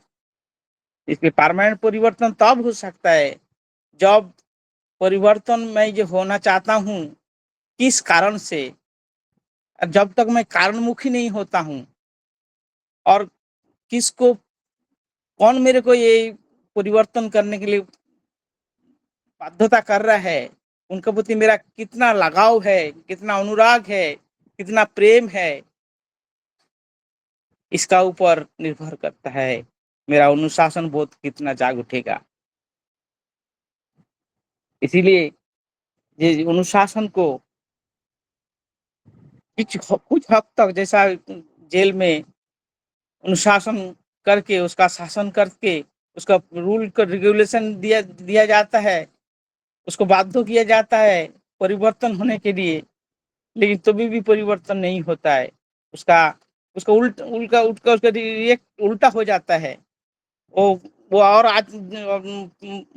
इसलिए परमानेंट परिवर्तन तब हो सकता है जब परिवर्तन मैं जो होना चाहता हूँ किस कारण से, जब तक मैं कारणमुखी नहीं होता हूँ और किसको कौन मेरे को ये परिवर्तन करने के लिए बाध्यता कर रहा है, उनके प्रति मेरा कितना लगाव है, कितना अनुराग है, कितना प्रेम है, इसका ऊपर निर्भर करता है मेरा अनुशासन बोध कितना जाग उठेगा। इसीलिए ये अनुशासन को कुछ हद तक, जैसा जेल में अनुशासन करके उसका शासन करके उसका रूल का रेगुलेशन दिया जाता है, उसको बाध्य किया जाता है परिवर्तन होने के लिए, लेकिन तभी भी परिवर्तन नहीं होता है। उसका उसका उसका रिएक्ट उल्टा हो जाता है। वो और आज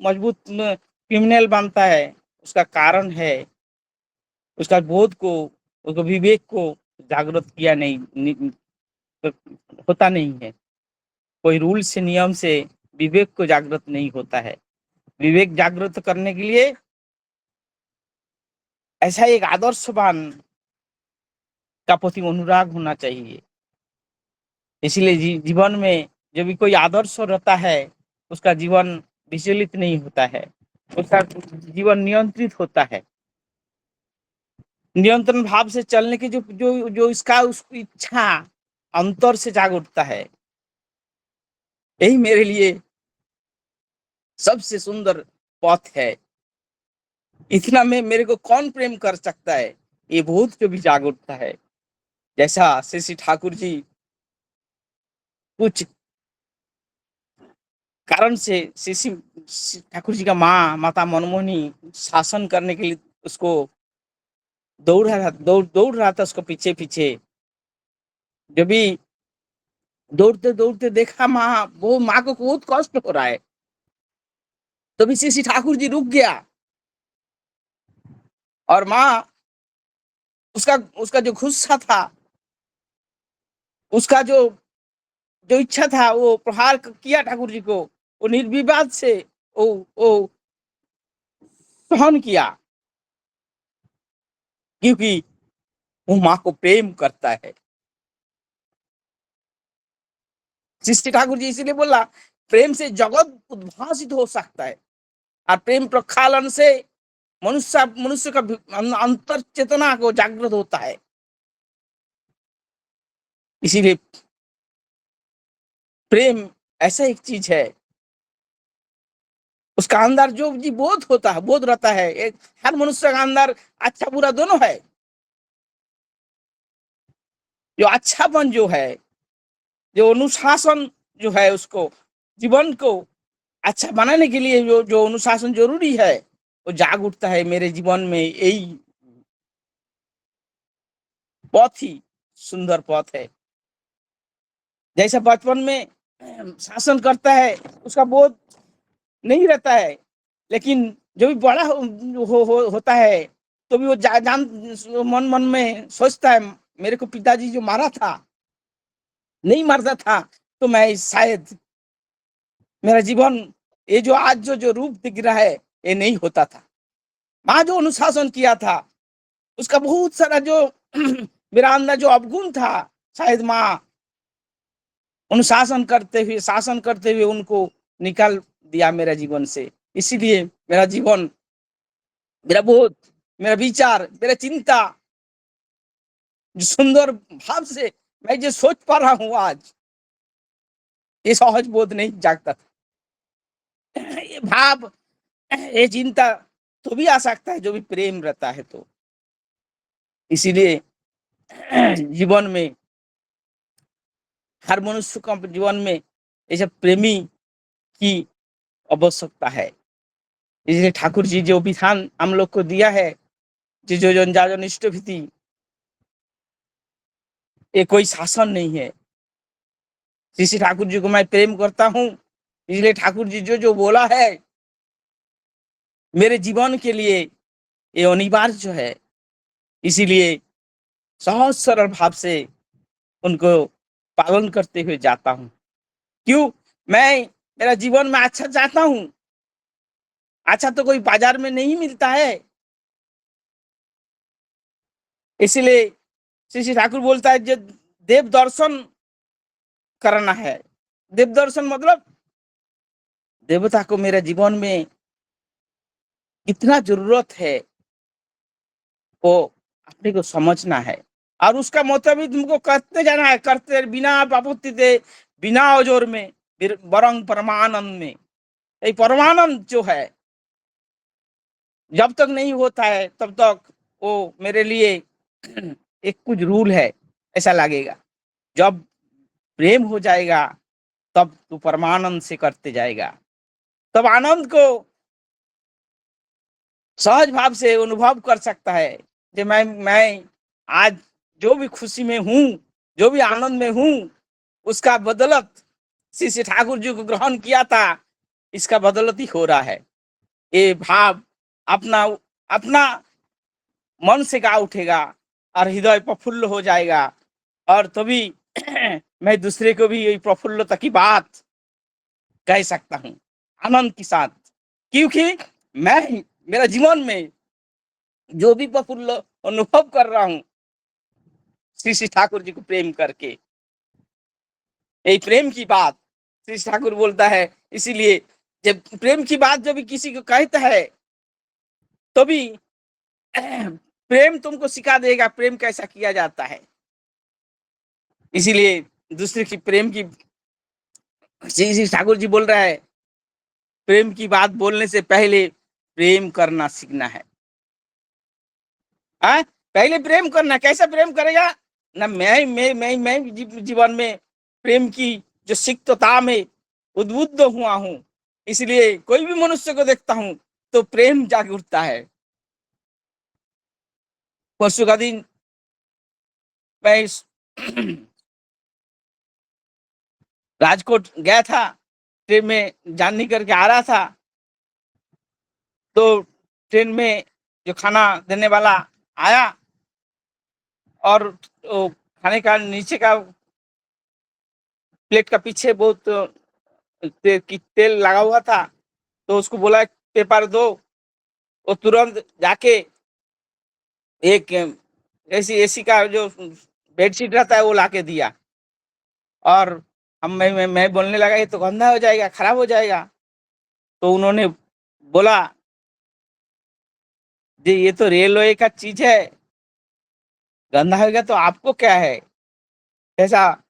मजबूत क्रिमिनल बनता है। उसका कारण है उसका बोध को, उसका विवेक को जागृत किया नहीं होता नहीं है। कोई रूल से, नियम से विवेक को जागृत नहीं होता है। विवेक जागृत करने के लिए ऐसा एक आदर्शवान का प्रति अनुराग होना चाहिए। इसलिए जीवन में जब भी कोई आदर्श रहता है उसका जीवन विचलित नहीं होता है, उसका जीवन नियंत्रित होता है। नियंत्रण भाव से चलने की जो जो जो इसका उसकी इच्छा अंतर से जाग उठता है। यही मेरे लिए सबसे सुंदर पथ है। इतना में मेरे को कौन प्रेम कर सकता है, ये बोध जो भी जाग उठता है। जैसा श्री ठाकुर जी कुछ कारण से श्री ठाकुर जी का माता मनमोहनी शासन करने के लिए उसको दौड़ रहा था उसको पीछे पीछे। जब भी दौड़ते दौड़ते देखा वो माँ को बहुत कष्ट हो रहा है, तो भी श्री ठाकुर जी रुक गया और माँ उसका जो गुस्सा था, उसका जो इच्छा था, वो प्रहार किया ठाकुर जी को, वो निर्विवाद से वो सहन किया, क्योंकि वो माँ को प्रेम करता है। श्री ठाकुर जी इसीलिए बोला प्रेम से जगत उद्भासित हो सकता है, और प्रेम प्रक्षालन से मनुष्य का अंतर चेतना को जागृत होता है। इसीलिए प्रेम ऐसा एक चीज है, उसका अंदर जो जी बोध होता है, बोध रहता है। एक हर मनुष्य का अंदर अच्छा बुरा दोनों है। जो अच्छापन जो है, जो अनुशासन जो है, उसको जीवन को अच्छा बनाने के लिए जो अनुशासन जरूरी है, वो जाग उठता है मेरे जीवन में। यही बहुत ही सुंदर पथ है। जैसा बचपन में शासन करता है उसका बोध नहीं रहता है, लेकिन जो भी बड़ा होता है तो भी वो जान मन में सोचता है मेरे को पिताजी जो मारा था, नहीं मारता था तो मैं शायद मेरा जीवन ये जो आज जो रूप दिख रहा है ये नहीं होता था। माँ जो अनुशासन किया था उसका बहुत सारा जो मेरा अंदर जो अवगुण था, शायद माँ अनुशासन करते हुए, शासन करते हुए उनको निकाल दिया मेरा जीवन से। इसीलिए मेरा जीवन, मेरा बोध, मेरा विचार, मेरा चिंता जो सुंदर भाव से मैं जो सोच पा रहा हूँ आज, ये सहज बोध नहीं जागता था। ये भाव, ये चिंता तो भी आ सकता है जो भी प्रेम रहता है तो। इसीलिए जीवन में हर मनुष्य का जीवन में ऐसे प्रेमी की आवश्यकता है। इसलिए ठाकुर जी जो विधान हम लोग को दिया है, जो जन इष्टभीति, ये कोई शासन नहीं है। श्री ठाकुर जी को मैं प्रेम करता हूँ, इसलिए ठाकुर जी जो बोला है मेरे जीवन के लिए ये अनिवार्य है। इसीलिए सहज सरल भाव से उनको पालन करते हुए जाता हूँ। क्यों? मैं मेरा जीवन में अच्छा चाहता हूँ। अच्छा तो कोई बाजार में नहीं मिलता है। इसीलिए श्री श्री ठाकुर बोलता है जो देव दर्शन करना है। देव दर्शन मतलब देवता को मेरे जीवन में कितना जरूरत है वो अपने को समझना है और उसका मतलब तुमको करते जाना है, करते बिना आपत्ति दे, बिना औजोर में, बरंग परमानंद में। ये परमानंद जो है जब तक नहीं होता है तब तक वो मेरे लिए एक कुछ रूल है ऐसा लगेगा। जब प्रेम हो जाएगा तब तू परमानंद से करते जाएगा, तब आनंद को सहज भाव से अनुभव कर सकता है कि मैं आज जो भी खुशी में हूँ, जो भी आनंद में हूँ, उसका बदौलत श्री श्री ठाकुर जी को ग्रहण किया था, इसका बदौलत ही हो रहा है। ये भाव अपना अपना मन से गा उठेगा और हृदय प्रफुल्ल हो जाएगा और तभी मैं दूसरे को भी यही प्रफुल्लता की बात कह सकता हूँ आनंद के साथ, क्योंकि मैं मेरा जीवन में जो भी प्रफुल्ल अनुभव कर रहा हूँ श्री श्री ठाकुर जी को प्रेम करके। यही प्रेम की बात श्री श्री ठाकुर बोलता है। इसीलिए जब प्रेम की बात जब भी किसी को कहता है तो भी प्रेम तुमको सिखा देगा प्रेम कैसा किया जाता है। इसीलिए दूसरे की प्रेम की श्री श्री ठाकुर जी बोल रहा है प्रेम की बात बोलने से पहले प्रेम करना सीखना है। पहले प्रेम करना, कैसा प्रेम करेगा ना, मैं जीवन में प्रेम की जो सिक्तता में उद्बुद्ध हुआ हूँ, इसलिए कोई भी मनुष्य को देखता हूँ तो प्रेम जाग उठता है। परसों का दिन मैं राजकोट गया था, ट्रेन में जान करके आ रहा था तो ट्रेन में जो खाना देने वाला आया और तो खाने का नीचे का प्लेट का पीछे बहुत तेल लगा हुआ था, तो उसको बोला पेपर दो। वो तुरंत जाके एक एसी का जो बेडशीट रहता है वो लाके दिया और मैं बोलने लगा ये तो गंदा हो जाएगा, खराब हो जाएगा। तो उन्होंने बोला जी ये तो रेलवे का चीज है, गंदा होगा तो आपको क्या है। ऐसा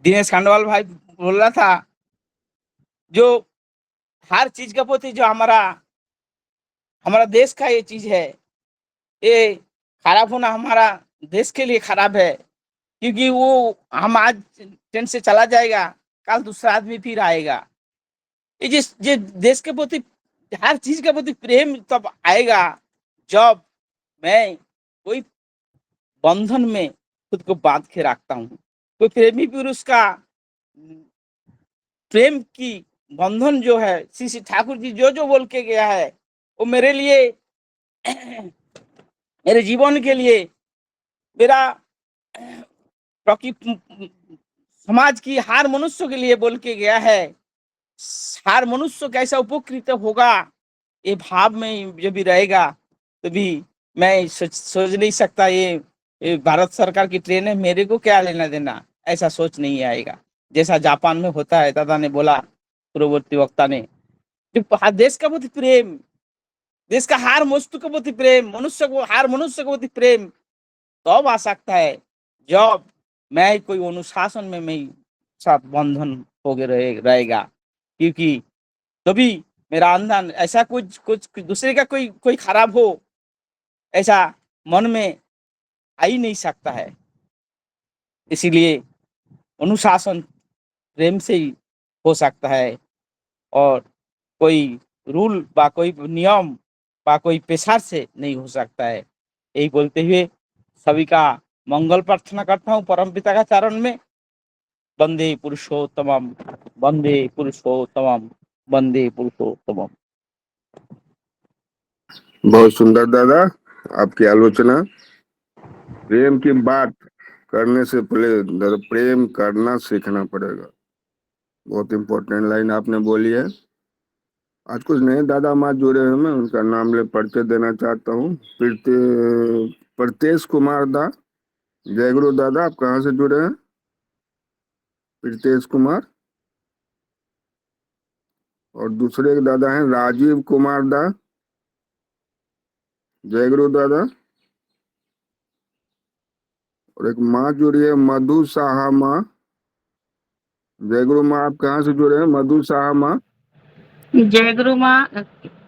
दिनेश खंडवाल भाई बोल रहा था जो हर चीज का प्रति जो हमारा देश का ये चीज है, ये खराब होना हमारा देश के लिए खराब है, क्योंकि वो हम आज ट्रेन से चला जाएगा, कल दूसरा आदमी फिर आएगा। ये जिस देश के प्रति हर चीज के प्रति प्रेम तब आएगा जब मैं कोई बंधन में खुद को बांध के रखता हूँ। कोई प्रेमी पुरुष का प्रेम की बंधन जो है श्री श्री ठाकुर जी जो बोल के गया है वो मेरे लिए मेरे जीवन के लिए, मेरा समाज की हर मनुष्य के लिए बोल के गया है। हर मनुष्य कैसा उपकृत होगा ये भाव में जब भी रहेगा तभी मैं सोच नहीं सकता ये भारत सरकार की ट्रेन है, मेरे को क्या लेना देना, ऐसा सोच नहीं आएगा जैसा जापान में होता है। दादा ने बोला, पूर्ववर्ती वक्ता ने, जो देश का प्रति प्रेम, देश का हर वस्तु के प्रति प्रेम, मनुष्य को हर मनुष्य के प्रति प्रेम तब आ सकता है जब मैं कोई अनुशासन में मैं साथ बंधन हो गए रहेगा, क्योंकि तभी मेरा अंदर ऐसा कुछ दूसरे का कोई खराब हो ऐसा मन में आ ही नहीं सकता है। इसीलिए अनुशासन प्रेम से ही हो सकता है और कोई रूल बा कोई नियम बा कोई पेशा से नहीं हो सकता है। यही बोलते हुए सभी का मंगल प्रार्थना करता हूँ परम पिता का चरण में। वंदे पुरुषोत्तमम, वंदे पुरुषोत्तमम, वंदे पुरुषोत्तमम। बहुत सुंदर दादा आपकी आलोचना। प्रेम की बात करने से पहले दादा प्रेम करना सीखना पड़ेगा। बहुत इंपॉर्टेंट लाइन आपने बोली है। आज कुछ नए दादा माँ जुड़े हैं, मैं उनका नाम ले परिचय देना चाहता हूँ। प्रतेश कुमार दा, जय गुरु दादा। आप कहाँ से जुड़े हैं? प्रतेश कुमार। और दूसरे एक दादा हैं राजीव कुमार दा, जय गुरु दादा। और एक माँ जुड़ी है मधु साहा माँ, जय गुरु माँ। आप कहाँ से जुड़े हैं? मधु साहा माँ। जय गुरु माँ।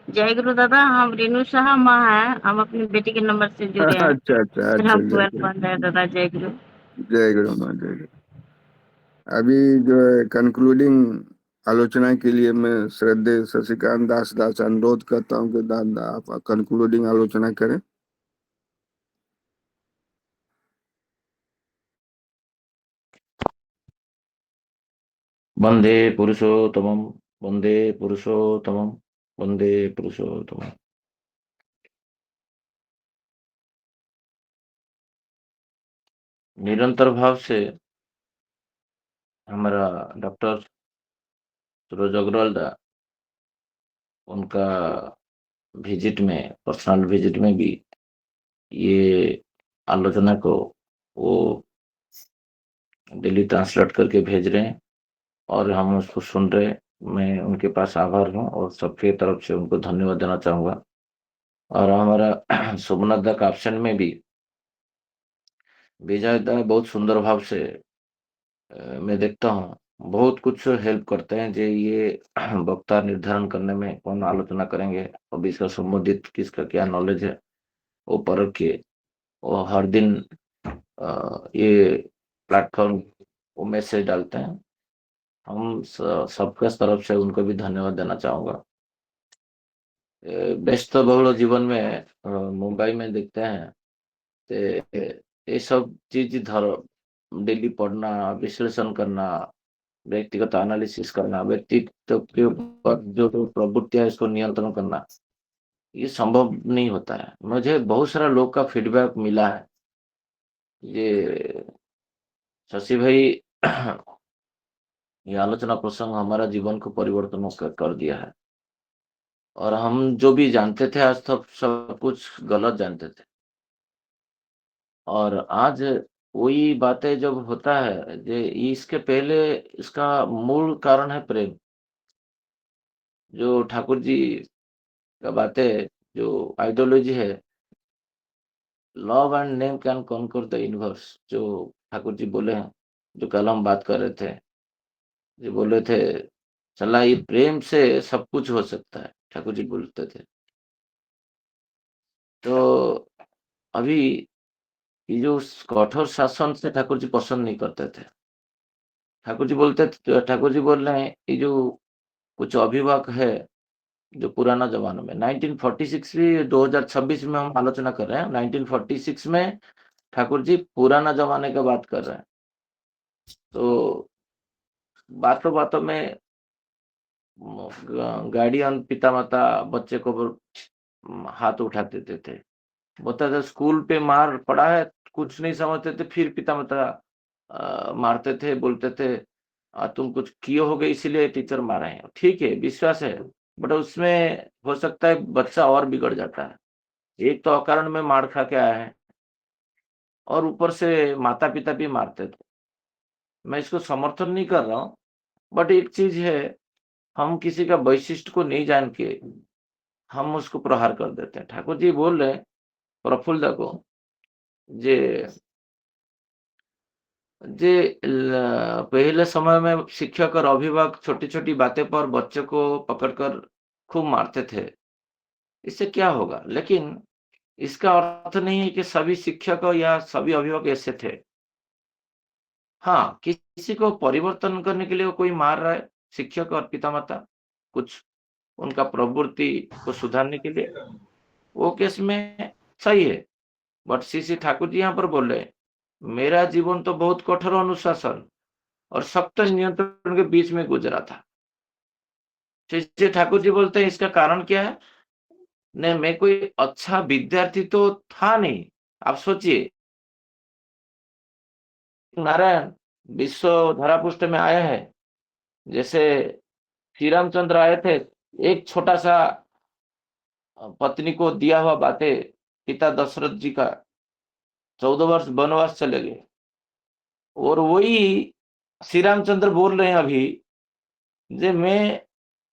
जय गुरु दादा, हम रेणु शाह माँ है, हम अपनी बेटी के नंबर से जुड़े हैं। अच्छा अच्छा फिर अच्छा, हम जय 12 बंद है दादा। जय गुरु। जय गुरु माँ, जय गुरु। अभी जो है कंक्लूडिंग आलोचना के लिए मैं श्रद्धेय शशिकांत दास से अनुरोध करता हूँ कि दादा आप कंक्लूडिंग आलोचना करें। वंदे पुरुषोत्तमं, वंदे पुरुषोत्तमं, वंदे पुरुषोत्तमं। निरंतर भाव से हमारा डॉक्टर सूरज अग्रवाल दा, उनका विजिट में, पर्सनल विजिट में भी ये आलोचना को वो डेली ट्रांसलेट करके भेज रहे हैं और हम उसको सुन रहे हैं। मैं उनके पास आभार हूँ और सबके तरफ से उनको धन्यवाद देना चाहूँगा। और हमारा सोमनाथ दा का ऑप्शन में भी विजय दा बहुत सुंदर भाव से मैं देखता हूँ, बहुत कुछ हेल्प करते हैं। जो ये वक्ता निर्धारण करने में कौन आलोचना करेंगे और इसका संबंधित किसका क्या नॉलेज है वो परख के वो हर दिन ये प्लेटफॉर्म वो मैसेज डालते हैं। हम सबके तरफ से उनको भी धन्यवाद देना चाहूँगा। व्यस्त बहुल जीवन में मुंबई में देखते हैं तो ये सब चीज धर डेली पढ़ना, विश्लेषण करना, व्यक्तिगत एनालिसिस करना, व्यक्तित्व के ऊपर जो प्रवृत्तियां इसको नियंत्रण करना, ये संभव नहीं होता है। मुझे बहुत सारा लोग का फीडबैक मिला है ये शशि भाई ये आलोचना प्रसंग हमारा जीवन को परिवर्तन कर दिया है। और हम जो भी जानते थे आज तक सब कुछ गलत जानते थे, और आज वही बातें जब होता है जो इसके पहले इसका मूल कारण है प्रेम। जो ठाकुर जी का बातें जो आइडियोलॉजी है, love and name can conquer the universe, जो ठाकुर जी बोले हैं, जो कल हम बात कर रहे थे, जो बोले थे चला ये प्रेम से सब कुछ हो सकता है, ठाकुर जी बोलते थे। तो अभी ये जो कठोर शासन से ठाकुर जी पसंद नहीं करते थे। ठाकुर जी बोलते थे, ठाकुर जी बोल रहे हैं ये जो कुछ अभिभावक है जो पुराना जमाना में 1946 भी 2026 में हम आलोचना कर रहे हैं। 1946 में ठाकुर जी पुराना जमाने का बात कर रहे हैं। तो बातों बातों में गार्डियन पिता माता बच्चे को हाथ उठा देते थे, बोलता था स्कूल पे मार पड़ा है, कुछ नहीं समझते थे, फिर पिता माता मारते थे, बोलते थे तुम कुछ किए होगे इसीलिए टीचर मारे हैं। ठीक है, विश्वास है, बट उसमें हो सकता है बच्चा और बिगड़ जाता है। एक तो अकारण में मार खा के आया है और ऊपर से माता पिता भी मारते थे। मैं इसको समर्थन नहीं कर रहा हूँ, बट एक चीज है, हम किसी का वैशिष्ट को नहीं जान के हम उसको प्रहार कर देते हैं। ठाकुर जी बोल रहे हैं प्रफुल्ल को जे जे पहले समय में शिक्षक और अभिभावक छोटी छोटी बातें पर बच्चों को पकड़कर खूब मारते थे, इससे क्या होगा? लेकिन इसका अर्थ नहीं है कि सभी शिक्षक या सभी अभिभावक ऐसे थे। हाँ, किसी को परिवर्तन करने के लिए कोई मार रहा है, शिक्षक और पितामाता, कुछ उनका प्रवृत्ति को सुधारने के लिए, वो केस में सही है। बट श्री ठाकुर जी यहाँ पर बोल रहे हैं, मेरा जीवन तो बहुत कठोर अनुशासन और सख्त नियंत्रण के बीच में गुजरा था। श्री ठाकुर जी बोलते हैं इसका कारण क्या है? नहीं, मैं कोई अच्छा विद्यार्थी तो था नहीं। आप सोचिए, नारायण विश्व धरापृष्ठ में आया है, जैसे श्री रामचंद्र आए थे, एक छोटा सा पत्नी को दिया हुआ बातें, पिता दशरथ जी का 14 वर्ष वनवास चले गए, और वही श्री रामचंद्र बोल रहे हैं अभी, जे मैं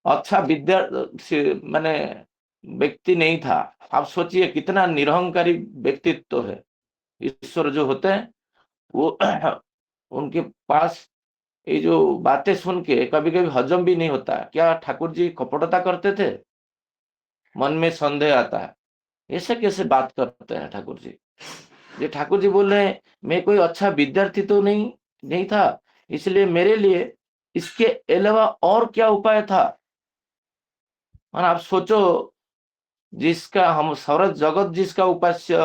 अच्छा मैंने व्यक्ति नहीं था। आप सोचिए कितना निरहंकारी व्यक्तित्व है। ईश्वर जो होते हैं वो उनके पास ये जो बातें सुन के कभी कभी हजम भी नहीं होता। क्या ठाकुर जी कपटता करते थे? मन में संदेह आता है, ऐसे कैसे बात करते हैं ठाकुर जी। ये ठाकुर जी बोल रहे हैं मैं कोई अच्छा विद्यार्थी तो नहीं था, इसलिए मेरे लिए इसके अलावा और क्या उपाय था। और आप सोचो, जिसका हम सारा जगत जिसका उपास्य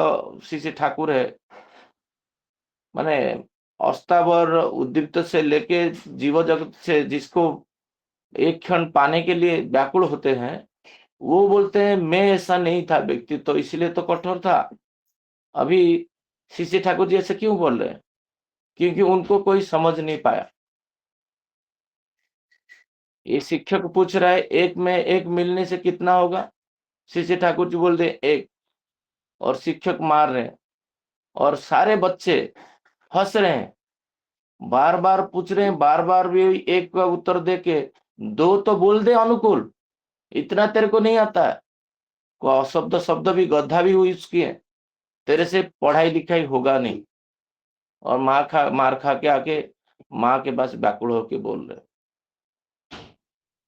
श्री श्री ठाकुर है, माने अस्तावर उद्दीप्त से लेके जीव जगत से जिसको एक क्षण पाने के लिए व्याकुल होते हैं, वो बोलते हैं मैं ऐसा नहीं था व्यक्ति, तो इसलिए तो कठोर था। अभी श्री श्री ठाकुर जी ऐसे क्यों बोल रहे हैं? क्योंकि उनको कोई समझ नहीं पाया। ये शिक्षक पूछ रहा है एक में एक मिलने से कितना होगा, श्री श्री ठाकुर जी बोल दे एक, और शिक्षक मार रहे हैं, और सारे बच्चे हंस रहे हैं, बार बार पूछ रहे हैं, बार बार भी एक का उत्तर दे के दो तो बोल दे अनुकूल, इतना तेरे को नहीं आता है, को शब्द शब्द भी गद्दा भी हुई उसकी है, तेरे से पढ़ाई लिखाई होगा नहीं। और मार खा के आके माँ के पास व्याकुल होके बोल रहे।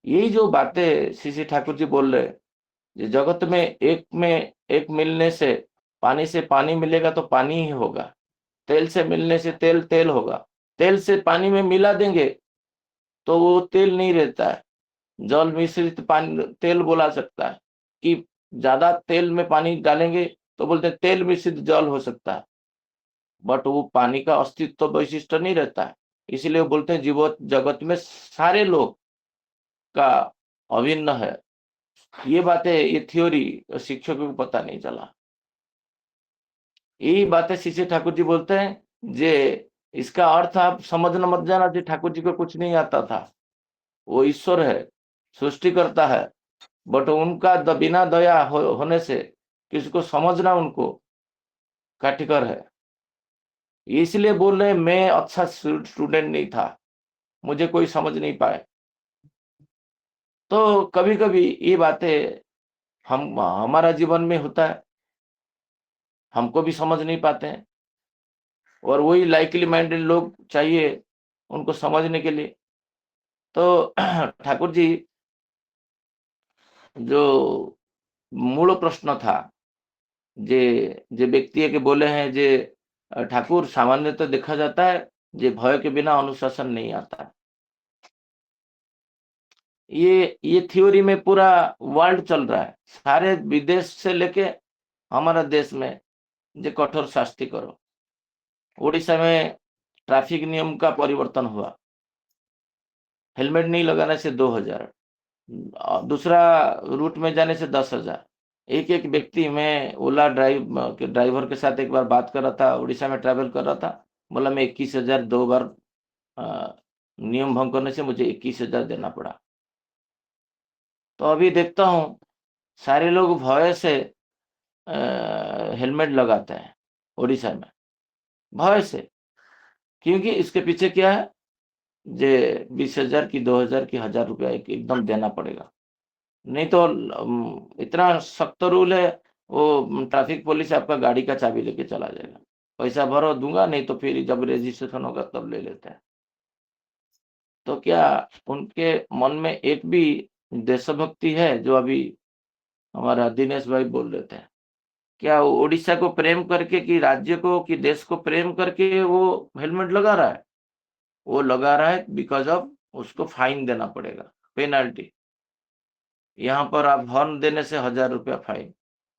यही जो बातें श्री श्री ठाकुर जी बोल रहे, जगत में एक मिलने से पानी मिलेगा तो पानी ही होगा, तेल से मिलने से तेल होगा, तेल से पानी में मिला देंगे तो वो तेल नहीं रहता है। जल मिश्रित पानी तेल बोला सकता है, कि ज्यादा तेल में पानी डालेंगे तो बोलते हैं तेल मिश्रित जल हो सकता है, बट वो पानी का अस्तित्व वैशिष्ट नहीं रहता है। इसलिए वो बोलते हैं जीव जगत में सारे लोग का अभिन्न है। ये बातें, ये थ्योरी शिक्षकों को पता नहीं चला। यही बातें श्री ठाकुर जी बोलते हैं जे इसका अर्थ आप समझना मत जाना जी ठाकुर जी को कुछ नहीं आता था, वो ईश्वर है, सृष्टि करता है, बट उनका बिना दया होने से किसी को समझना उनको काठिकर है। इसलिए बोल रहे मैं अच्छा स्टूडेंट नहीं था, मुझे कोई समझ नहीं पाए। तो कभी कभी ये बातें हमारा जीवन में होता है, हमको भी समझ नहीं पाते हैं, और वही लाइकली माइंडेड लोग चाहिए उनको समझने के लिए। तो ठाकुर जी जो मूल प्रश्न था, जे व्यक्ति के बोले हैं जे ठाकुर सामान्यतः देखा जाता है जे भय के बिना अनुशासन नहीं आता है। ये थ्योरी में पूरा वर्ल्ड चल रहा है, सारे विदेश से लेके हमारा देश में जे कठोर शास्ति करो। उड़ीसा में ट्रैफिक नियम का परिवर्तन हुआ, हेलमेट नहीं लगाने से 2000, दूसरा रूट में जाने से 10,000। एक व्यक्ति, मैं ओला ड्राइवर के साथ एक बार बात कर रहा था, उड़ीसा में ट्रैवल कर रहा था, बोला मैं 21,000 2 बार नियम भंग करने से मुझे 21,000 देना पड़ा। तो अभी देखता हूँ सारे लोग भय से हेलमेट लगाते हैं उड़ीसा में, भय से। क्योंकि इसके पीछे क्या है, जे 20,000 की 2,000 की 1,000 रुपया एकदम देना पड़ेगा, नहीं तो इतना सख्त रूल है, वो ट्रैफिक पुलिस आपका गाड़ी का चाबी लेके चला जाएगा, पैसा भरो दूंगा, नहीं तो फिर जब रजिस्ट्रेशन होगा तब ले लेते हैं। तो क्या उनके मन में एक भी देशभक्ति है? जो अभी हमारा दिनेश भाई बोल रहे थे, क्या वो उड़ीसा को प्रेम करके, कि राज्य को, कि देश को प्रेम करके वो हेलमेट लगा रहा है? वो लगा रहा है बिकॉज ऑफ उसको फाइन देना पड़ेगा, पेनाल्टी। यहाँ पर आप हॉर्न देने से 1,000 रुपया फाइन,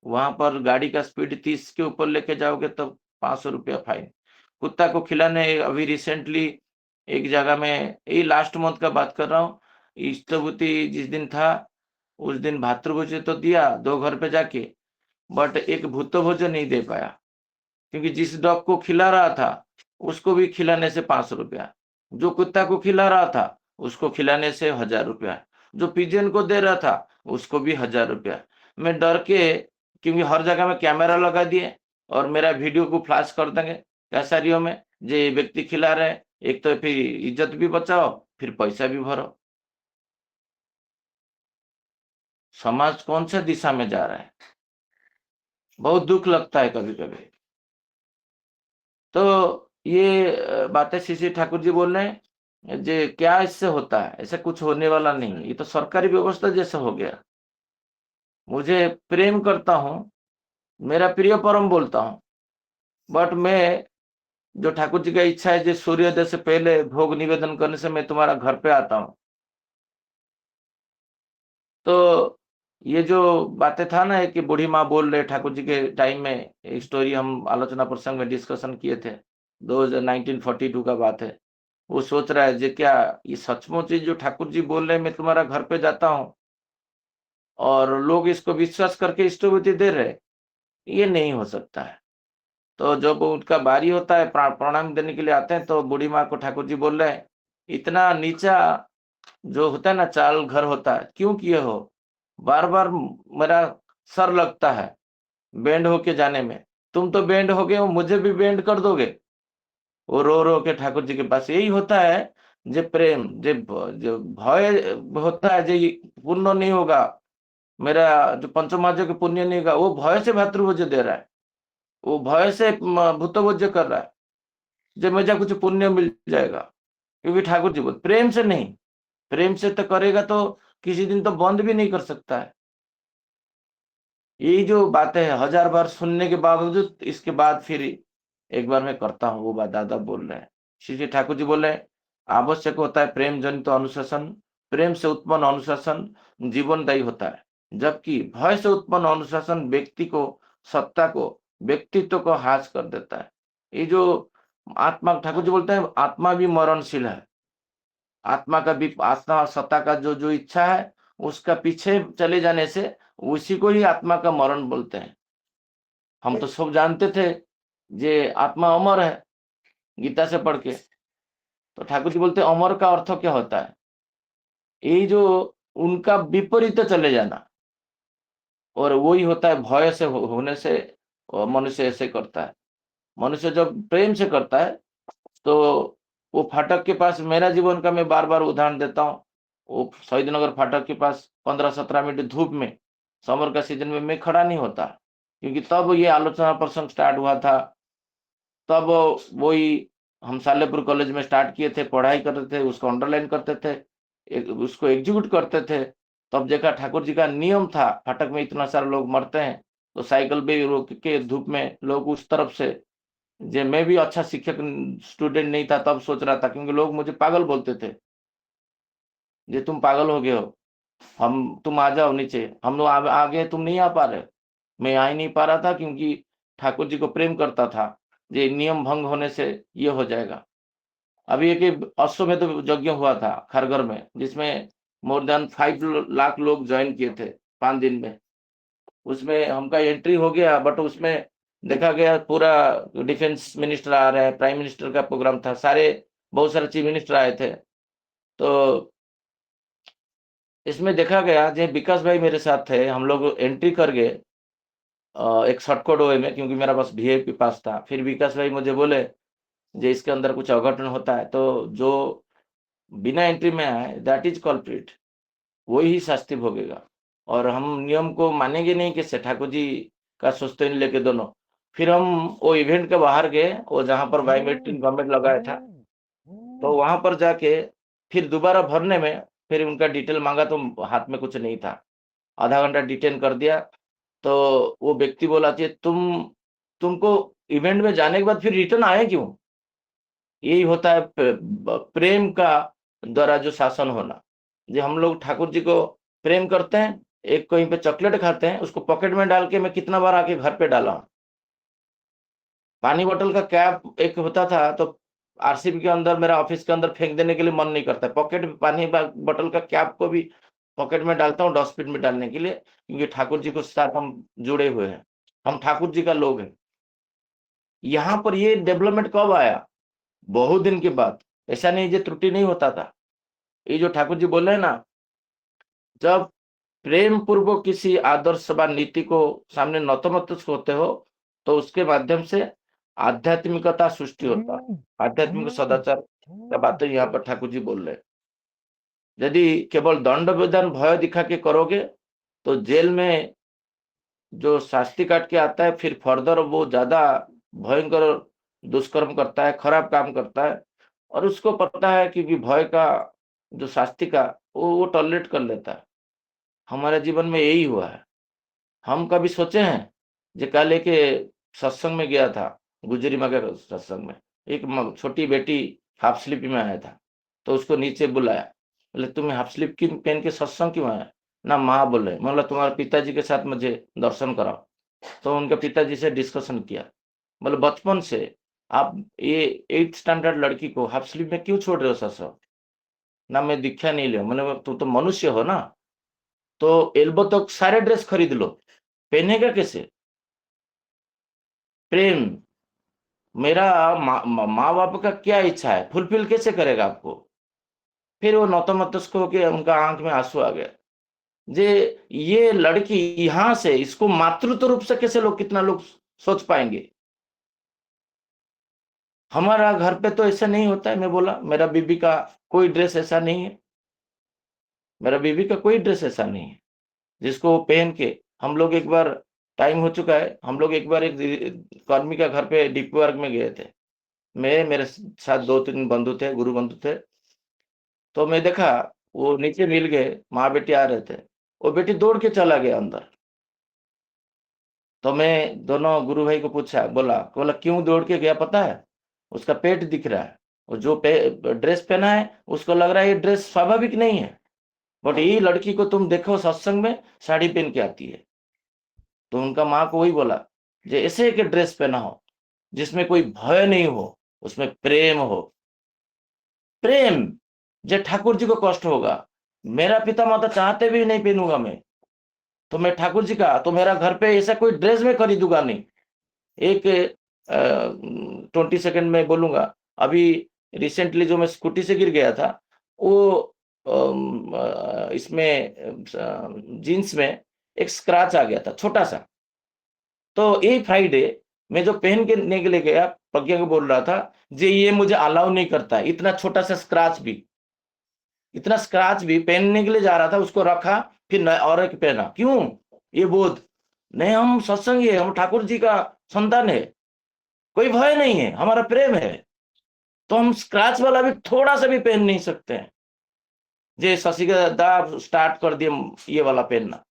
वहां पर गाड़ी का स्पीड 30 के ऊपर लेके जाओगे तो 500 रुपया फाइन। कुत्ता को खिलाने, अभी रिसेंटली एक जगह में, यही लास्ट मंथ का बात कर रहा हूँ, इष्टभूति जिस दिन था, उस दिन भातृभोज तो दिया 2 घर पे जाके, बट एक भूत भोज नहीं दे पाया, क्योंकि जिस डॉग को खिला रहा था उसको भी खिलाने से 500 रुपया, जो कुत्ता को खिला रहा था उसको खिलाने से 1000 रुपया, जो पिजन को दे रहा था उसको भी 1000 रुपया। मैं डर के, क्योंकि हर जगह में कैमरा लगा दिए और मेरा वीडियो को फ्लैश कर देंगे कैसारियों में, जे व्यक्ति खिला रहे हैं, एक तो फिर इज्जत भी बचाओ, फिर पैसा भी भरो। समाज कौन सा दिशा में जा रहा है, बहुत दुख लगता है कभी कभी। तो ये बातें श्री ठाकुर जी बोल रहे हैं, जे क्या इससे होता है, ऐसा कुछ होने वाला नहीं, ये तो सरकारी व्यवस्था जैसा हो गया। मुझे प्रेम करता हूँ, मेरा प्रिय परम बोलता हूँ, बट मैं जो ठाकुर जी का इच्छा है, जो सूर्योदय से पहले भोग निवेदन करने से मैं तुम्हारा घर पे आता हूँ, तो ये जो बातें था ना कि बूढ़ी माँ बोल रहे ठाकुर जी के टाइम में, एक स्टोरी हम आलोचना प्रसंग में डिस्कशन किए थे, 1942 का बात है। वो सोच रहा है जे क्या ये सचमुच जो ठाकुर जी बोल रहे हैं मैं तुम्हारा घर पे जाता हूँ और लोग इसको विश्वास करके इष्टवृत्ति दे रहे, ये नहीं हो सकता है। तो जब उनका बारी होता है, प्रणाम देने के लिए आते हैं, तो बूढ़ी माँ को ठाकुर जी बोल रहे हैं, इतना नीचा जो होता है ना चाल घर होता है, क्यों किए हो, बार बार मेरा सर लगता है बैंड होके जाने में, तुम तो बैंड हो गए हो, मुझे भी बैंड कर दोगे। वो रो के ठाकुर जी के पास, यही होता है जे प्रेम, जो भय होता है, जे पूर्ण नहीं होगा, मेरा जो पंचमाज्य के पुण्य नहीं होगा, वो भय से भातृभोज दे रहा है, वो भय से भूतभोज कर रहा है, जब मुझे कुछ पुण्य मिल जाएगा। क्योंकि ठाकुर जी बोल प्रेम से नहीं, प्रेम से तो करेगा तो किसी दिन तो बंद भी नहीं कर सकता है। यही जो बातें है 1000 बार सुनने के बावजूद, इसके बाद फिर एक बार मैं करता हूँ, वो बात दादा बोल रहे हैं, श्री ठाकुर जी बोल रहे हैं, आवश्यक होता है प्रेम जनित अनुशासन, प्रेम से उत्पन्न अनुशासन जीवनदायी होता है, जबकि भय से उत्पन्न अनुशासन व्यक्ति को, सत्ता को, व्यक्तित्व को हास कर देता है। ये जो आत्मा, ठाकुर जी बोलते हैं आत्मा भी मरणशील है, आत्मा का भी, आत्मा सत्ता का जो जो इच्छा है उसका पीछे चले जाने से उसी को ही आत्मा का मरण बोलते हैं। हम तो सब जानते थे जे आत्मा अमर है गीता से पढ़ के, तो ठाकुर जी बोलते अमर का अर्थ क्या होता है, ये जो उनका विपरीत चले जाना, और वही होता है भय से होने से मनुष्य ऐसे करता है। मनुष्य जब प्रेम से करता है तो वो फाटक के पास, मेरा जीवन का मैं बार बार उदाहरण देता हूँ, वो शहीद नगर फाटक के पास 15-17 मिनट धूप में समर का सीजन में मैं खड़ा नहीं होता, क्योंकि तब ये आलोचना प्रसंग स्टार्ट हुआ था, तब वही हम सालेपुर कॉलेज में स्टार्ट किए थे, पढ़ाई करते थे, उसको अंडरलाइन करते थे, उसको एग्जीक्यूट करते थे। तब देखा ठाकुर जी का नियम था, फाटक में इतना सारे लोग मरते हैं तो साइकिल पे रोक के धूप में लोग उस तरफ से, जे मैं भी अच्छा शिक्षक स्टूडेंट नहीं था तब सोच रहा था, क्योंकि लोग मुझे पागल बोलते थे, जे तुम पागल हो गए हो, तुम आ जाओ नीचे, हम लोग आगे, तुम नहीं आ पा रहे। मैं आ ही नहीं पा रहा था क्योंकि ठाकुर जी को प्रेम करता था, ये नियम भंग होने से ये हो जाएगा। अभी एक अश्वमेध यज्ञ हुआ था खरगर में, जिसमें मोर देन 5 लाख लोग ज्वाइन किए थे 5 दिन में, उसमें हमका एंट्री हो गया, बट उसमें देखा गया पूरा डिफेंस मिनिस्टर आ रहे हैं, प्राइम मिनिस्टर का प्रोग्राम था, बहुत सारे चीफ मिनिस्टर आए थे। तो इसमें देखा गया, जो विकास भाई मेरे साथ थे, हम लोग एंट्री कर गए एक शॉर्टकट वे में, क्योंकि मेरा पास वीआईपी पास था। फिर विकास भाई मुझे बोले जे इसके अंदर कुछ अघटन होता है तो जो बिना एंट्री में आए दैट इज कल्प्रिट, वही ही शास्ति भोगेगा, और हम नियम को मानेंगे नहीं कि ठाकुर जी का सुस्तेन लेके दोनों। फिर हम वो इवेंट के बाहर गए, वो जहाँ पर बायोमेट्रिक गवर्नमेंट लगाया था, तो वहां पर जाके फिर दोबारा भरने में फिर उनका डिटेल मांगा तो हाथ में कुछ नहीं था, आधा घंटा डिटेन कर दिया। तो वो व्यक्ति बोला कि तुमको इवेंट में जाने के बाद फिर रिटर्न आए क्यों। यही होता है प्रेम का द्वारा जो शासन होना। जो हम लोग ठाकुर जी को प्रेम करते हैं, एक कहीं पे चॉकलेट खाते हैं, उसको पॉकेट में डाल के मैं कितना बार आके घर पे डाला हूँ। पानी बोतल का कैप एक होता था, तो आरसीबी के अंदर, मेरा ऑफिस के अंदर फेंक देने के लिए मन नहीं करता, पॉकेट में पानी बोतल का कैप को भी पॉकेट में डालता हूँ डस्टबिन में डालने के लिए, क्योंकि ठाकुर जी के साथ हम जुड़े हुए हैं, हम ठाकुर जी का लोग हैं। यहाँ पर ये डेवलपमेंट कब आया? बहुत दिन के बाद। ऐसा नहीं ये त्रुटि नहीं होता था। ये जो ठाकुर जी बोल रहे हैं ना, जब प्रेम पूर्वक किसी आदर्श व नीति को सामने नतमस्तक होते हो तो उसके माध्यम से आध्यात्मिकता सृष्टि होता है, आध्यात्मिक सदाचार का बात यहाँ पर ठाकुर जी बोल रहे हैं। यदि केवल दंड विधान भय दिखा के करोगे तो जेल में जो शास्ति काट के आता है, फिर फर्दर वो ज्यादा भयंकर दुष्कर्म करता है, खराब काम करता है, और उसको पता है कि भय का जो शास्ति का वो टॉलरेट कर लेता है। हमारे जीवन में यही हुआ है। हम कभी सोचे हैं? जो कल के सत्संग में गया था, गुजरी माँ के सत्संग में, एक छोटी बेटी हाफ स्लीप में आया था, तो उसको नीचे बुलाया, बोले तुम्हें हाफ स्लीप की पहन के सत्संग क्यों आया? ना माँ बोले, बोला तुम्हारे पिताजी के साथ मुझे दर्शन कराओ। तो उनके पिताजी से डिस्कशन किया, बोले बचपन से आप ये 8th स्टैंडर्ड लड़की को हाफ स्लीप में क्यों छोड़ रहे हो सत्संग? ना मैं दीक्षा नहीं लिया। मैंने तुम तो मनुष्य हो ना, तो एल्बो तक सारे ड्रेस खरीद लो, पहनेगा कैसे? प्रेम, मेरा माँ बाप का क्या इच्छा है फुलफिल कैसे करेगा आपको? फिर वो नतमस्तक होके उनका आंख में आंसू आ गया। ये लड़की यहां से इसको मातृत्व रूप से कैसे लोग, कितना लोग सोच पाएंगे? हमारा घर पे तो ऐसा नहीं होता है। मैं बोला मेरा बीबी का कोई ड्रेस ऐसा नहीं है, मेरा बीबी का कोई ड्रेस ऐसा नहीं है जिसको पहन के हम लोग एक बार, टाइम हो चुका है, हम लोग एक बार एक कर्मी का घर पे डीपी वर्क में गए थे। मैं, मेरे साथ 2-3 बंधु थे, गुरु बंधु थे। तो मैं देखा वो नीचे मिल गए, माँ बेटी आ रहे थे, वो बेटी दौड़ के चला गया अंदर। तो मैं दोनों गुरु भाई को पूछा, बोला क्यों दौड़ के गया पता है? उसका पेट दिख रहा है, और जो ड्रेस पहना है उसको लग रहा है ये ड्रेस स्वाभाविक नहीं है, बट ये लड़की को तुम देखो सत्संग में साड़ी पहन के आती है। तो उनका माँ को वही बोला, जो ऐसे एक ड्रेस पहना हो जिसमें कोई भय नहीं हो, उसमें प्रेम हो। प्रेम, जो ठाकुर जी को कष्ट होगा, मेरा पिता माता चाहते भी नहीं पहनूंगा मैं, तो मैं ठाकुर जी का, तो मेरा घर पे ऐसा कोई ड्रेस में खरीदूंगा नहीं। एक 20 सेकंड में बोलूंगा, अभी रिसेंटली जो मैं स्कूटी से गिर गया था, वो इसमें जीन्स में एक स्क्रैच आ गया था छोटा सा। तो ये फ्राइडे मैं जो पहन के निकले गया, प्रज्ञा को बोल रहा था जी ये मुझे अलाउ नहीं करता है, इतना छोटा सा स्क्रैच भी, इतना स्क्रैच भी पहनने के लिए जा रहा था, उसको रखा, फिर और एक पहना। क्यों? ये बोध नहीं, हम सत्संगी है, हम ठाकुर जी का संतान है, कोई भय नहीं है, हमारा प्रेम है, तो हम स्क्रैच वाला भी थोड़ा सा भी पहन नहीं सकते हैं। जे शशि का दाब स्टार्ट कर दिए ये वाला पहनना,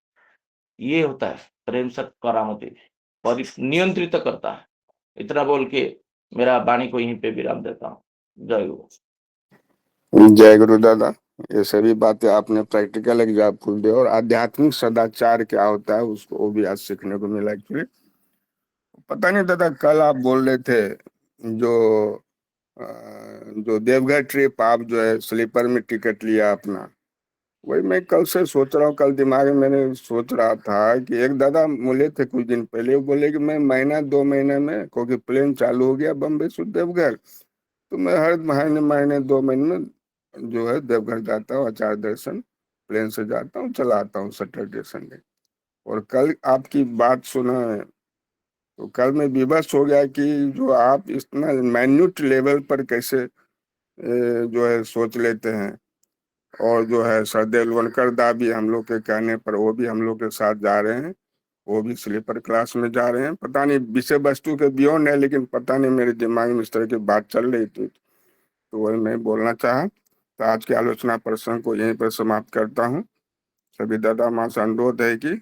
ये होता है प्रेम से करामती, और नियंत्रित करता है। इतना बोल के मेरा वाणी को यहीं पे विराम देता हूँ। जय गुरु। जय गुरु दादा। ये सभी बातें आपने प्रैक्टिकल एग्जाम्पल दिए, और आध्यात्मिक सदाचार क्या होता है उसको वो भी आज सीखने को मिला। एक्चुअली पता नहीं दादा, कल आप बोल रहे थे जो देवघर ट्रिप आप जो है स्लीपर में टिकट लिया अपना, वही मैं कल से सोच रहा हूँ। कल दिमाग में मैंने सोच रहा था कि एक दादा बोले थे कुछ दिन पहले, वो बोले कि मैं 1-2 महीने में, क्योंकि प्लेन चालू हो गया बम्बई से देवघर, तो मैं हर महीने 2 महीने में जो है देवघर जाता हूँ, आचार्य दर्शन प्लेन से जाता हूँ, चला आता हूँ सैटरडे संडे। और कल आपकी बात सुना है तो कल मैं विवश हो गया कि जो आप इतना माइन्यूट लेवल पर कैसे जो है सोच लेते हैं। और जो है सरदेव वनकर दा भी हम लोग के कहने पर वो भी हम लोग के साथ जा रहे हैं, वो भी स्लीपर क्लास में जा रहे हैं। पता नहीं विषय वस्तु के बियॉन्ड है, लेकिन पता नहीं मेरे दिमाग में इस तरह की बात चल रही थी, तो वही मैं बोलना चाहा। तो आज के आलोचना प्रसंग को यहीं पर समाप्त करता हूँ। सभी दादा माँ से अनुरोध है कि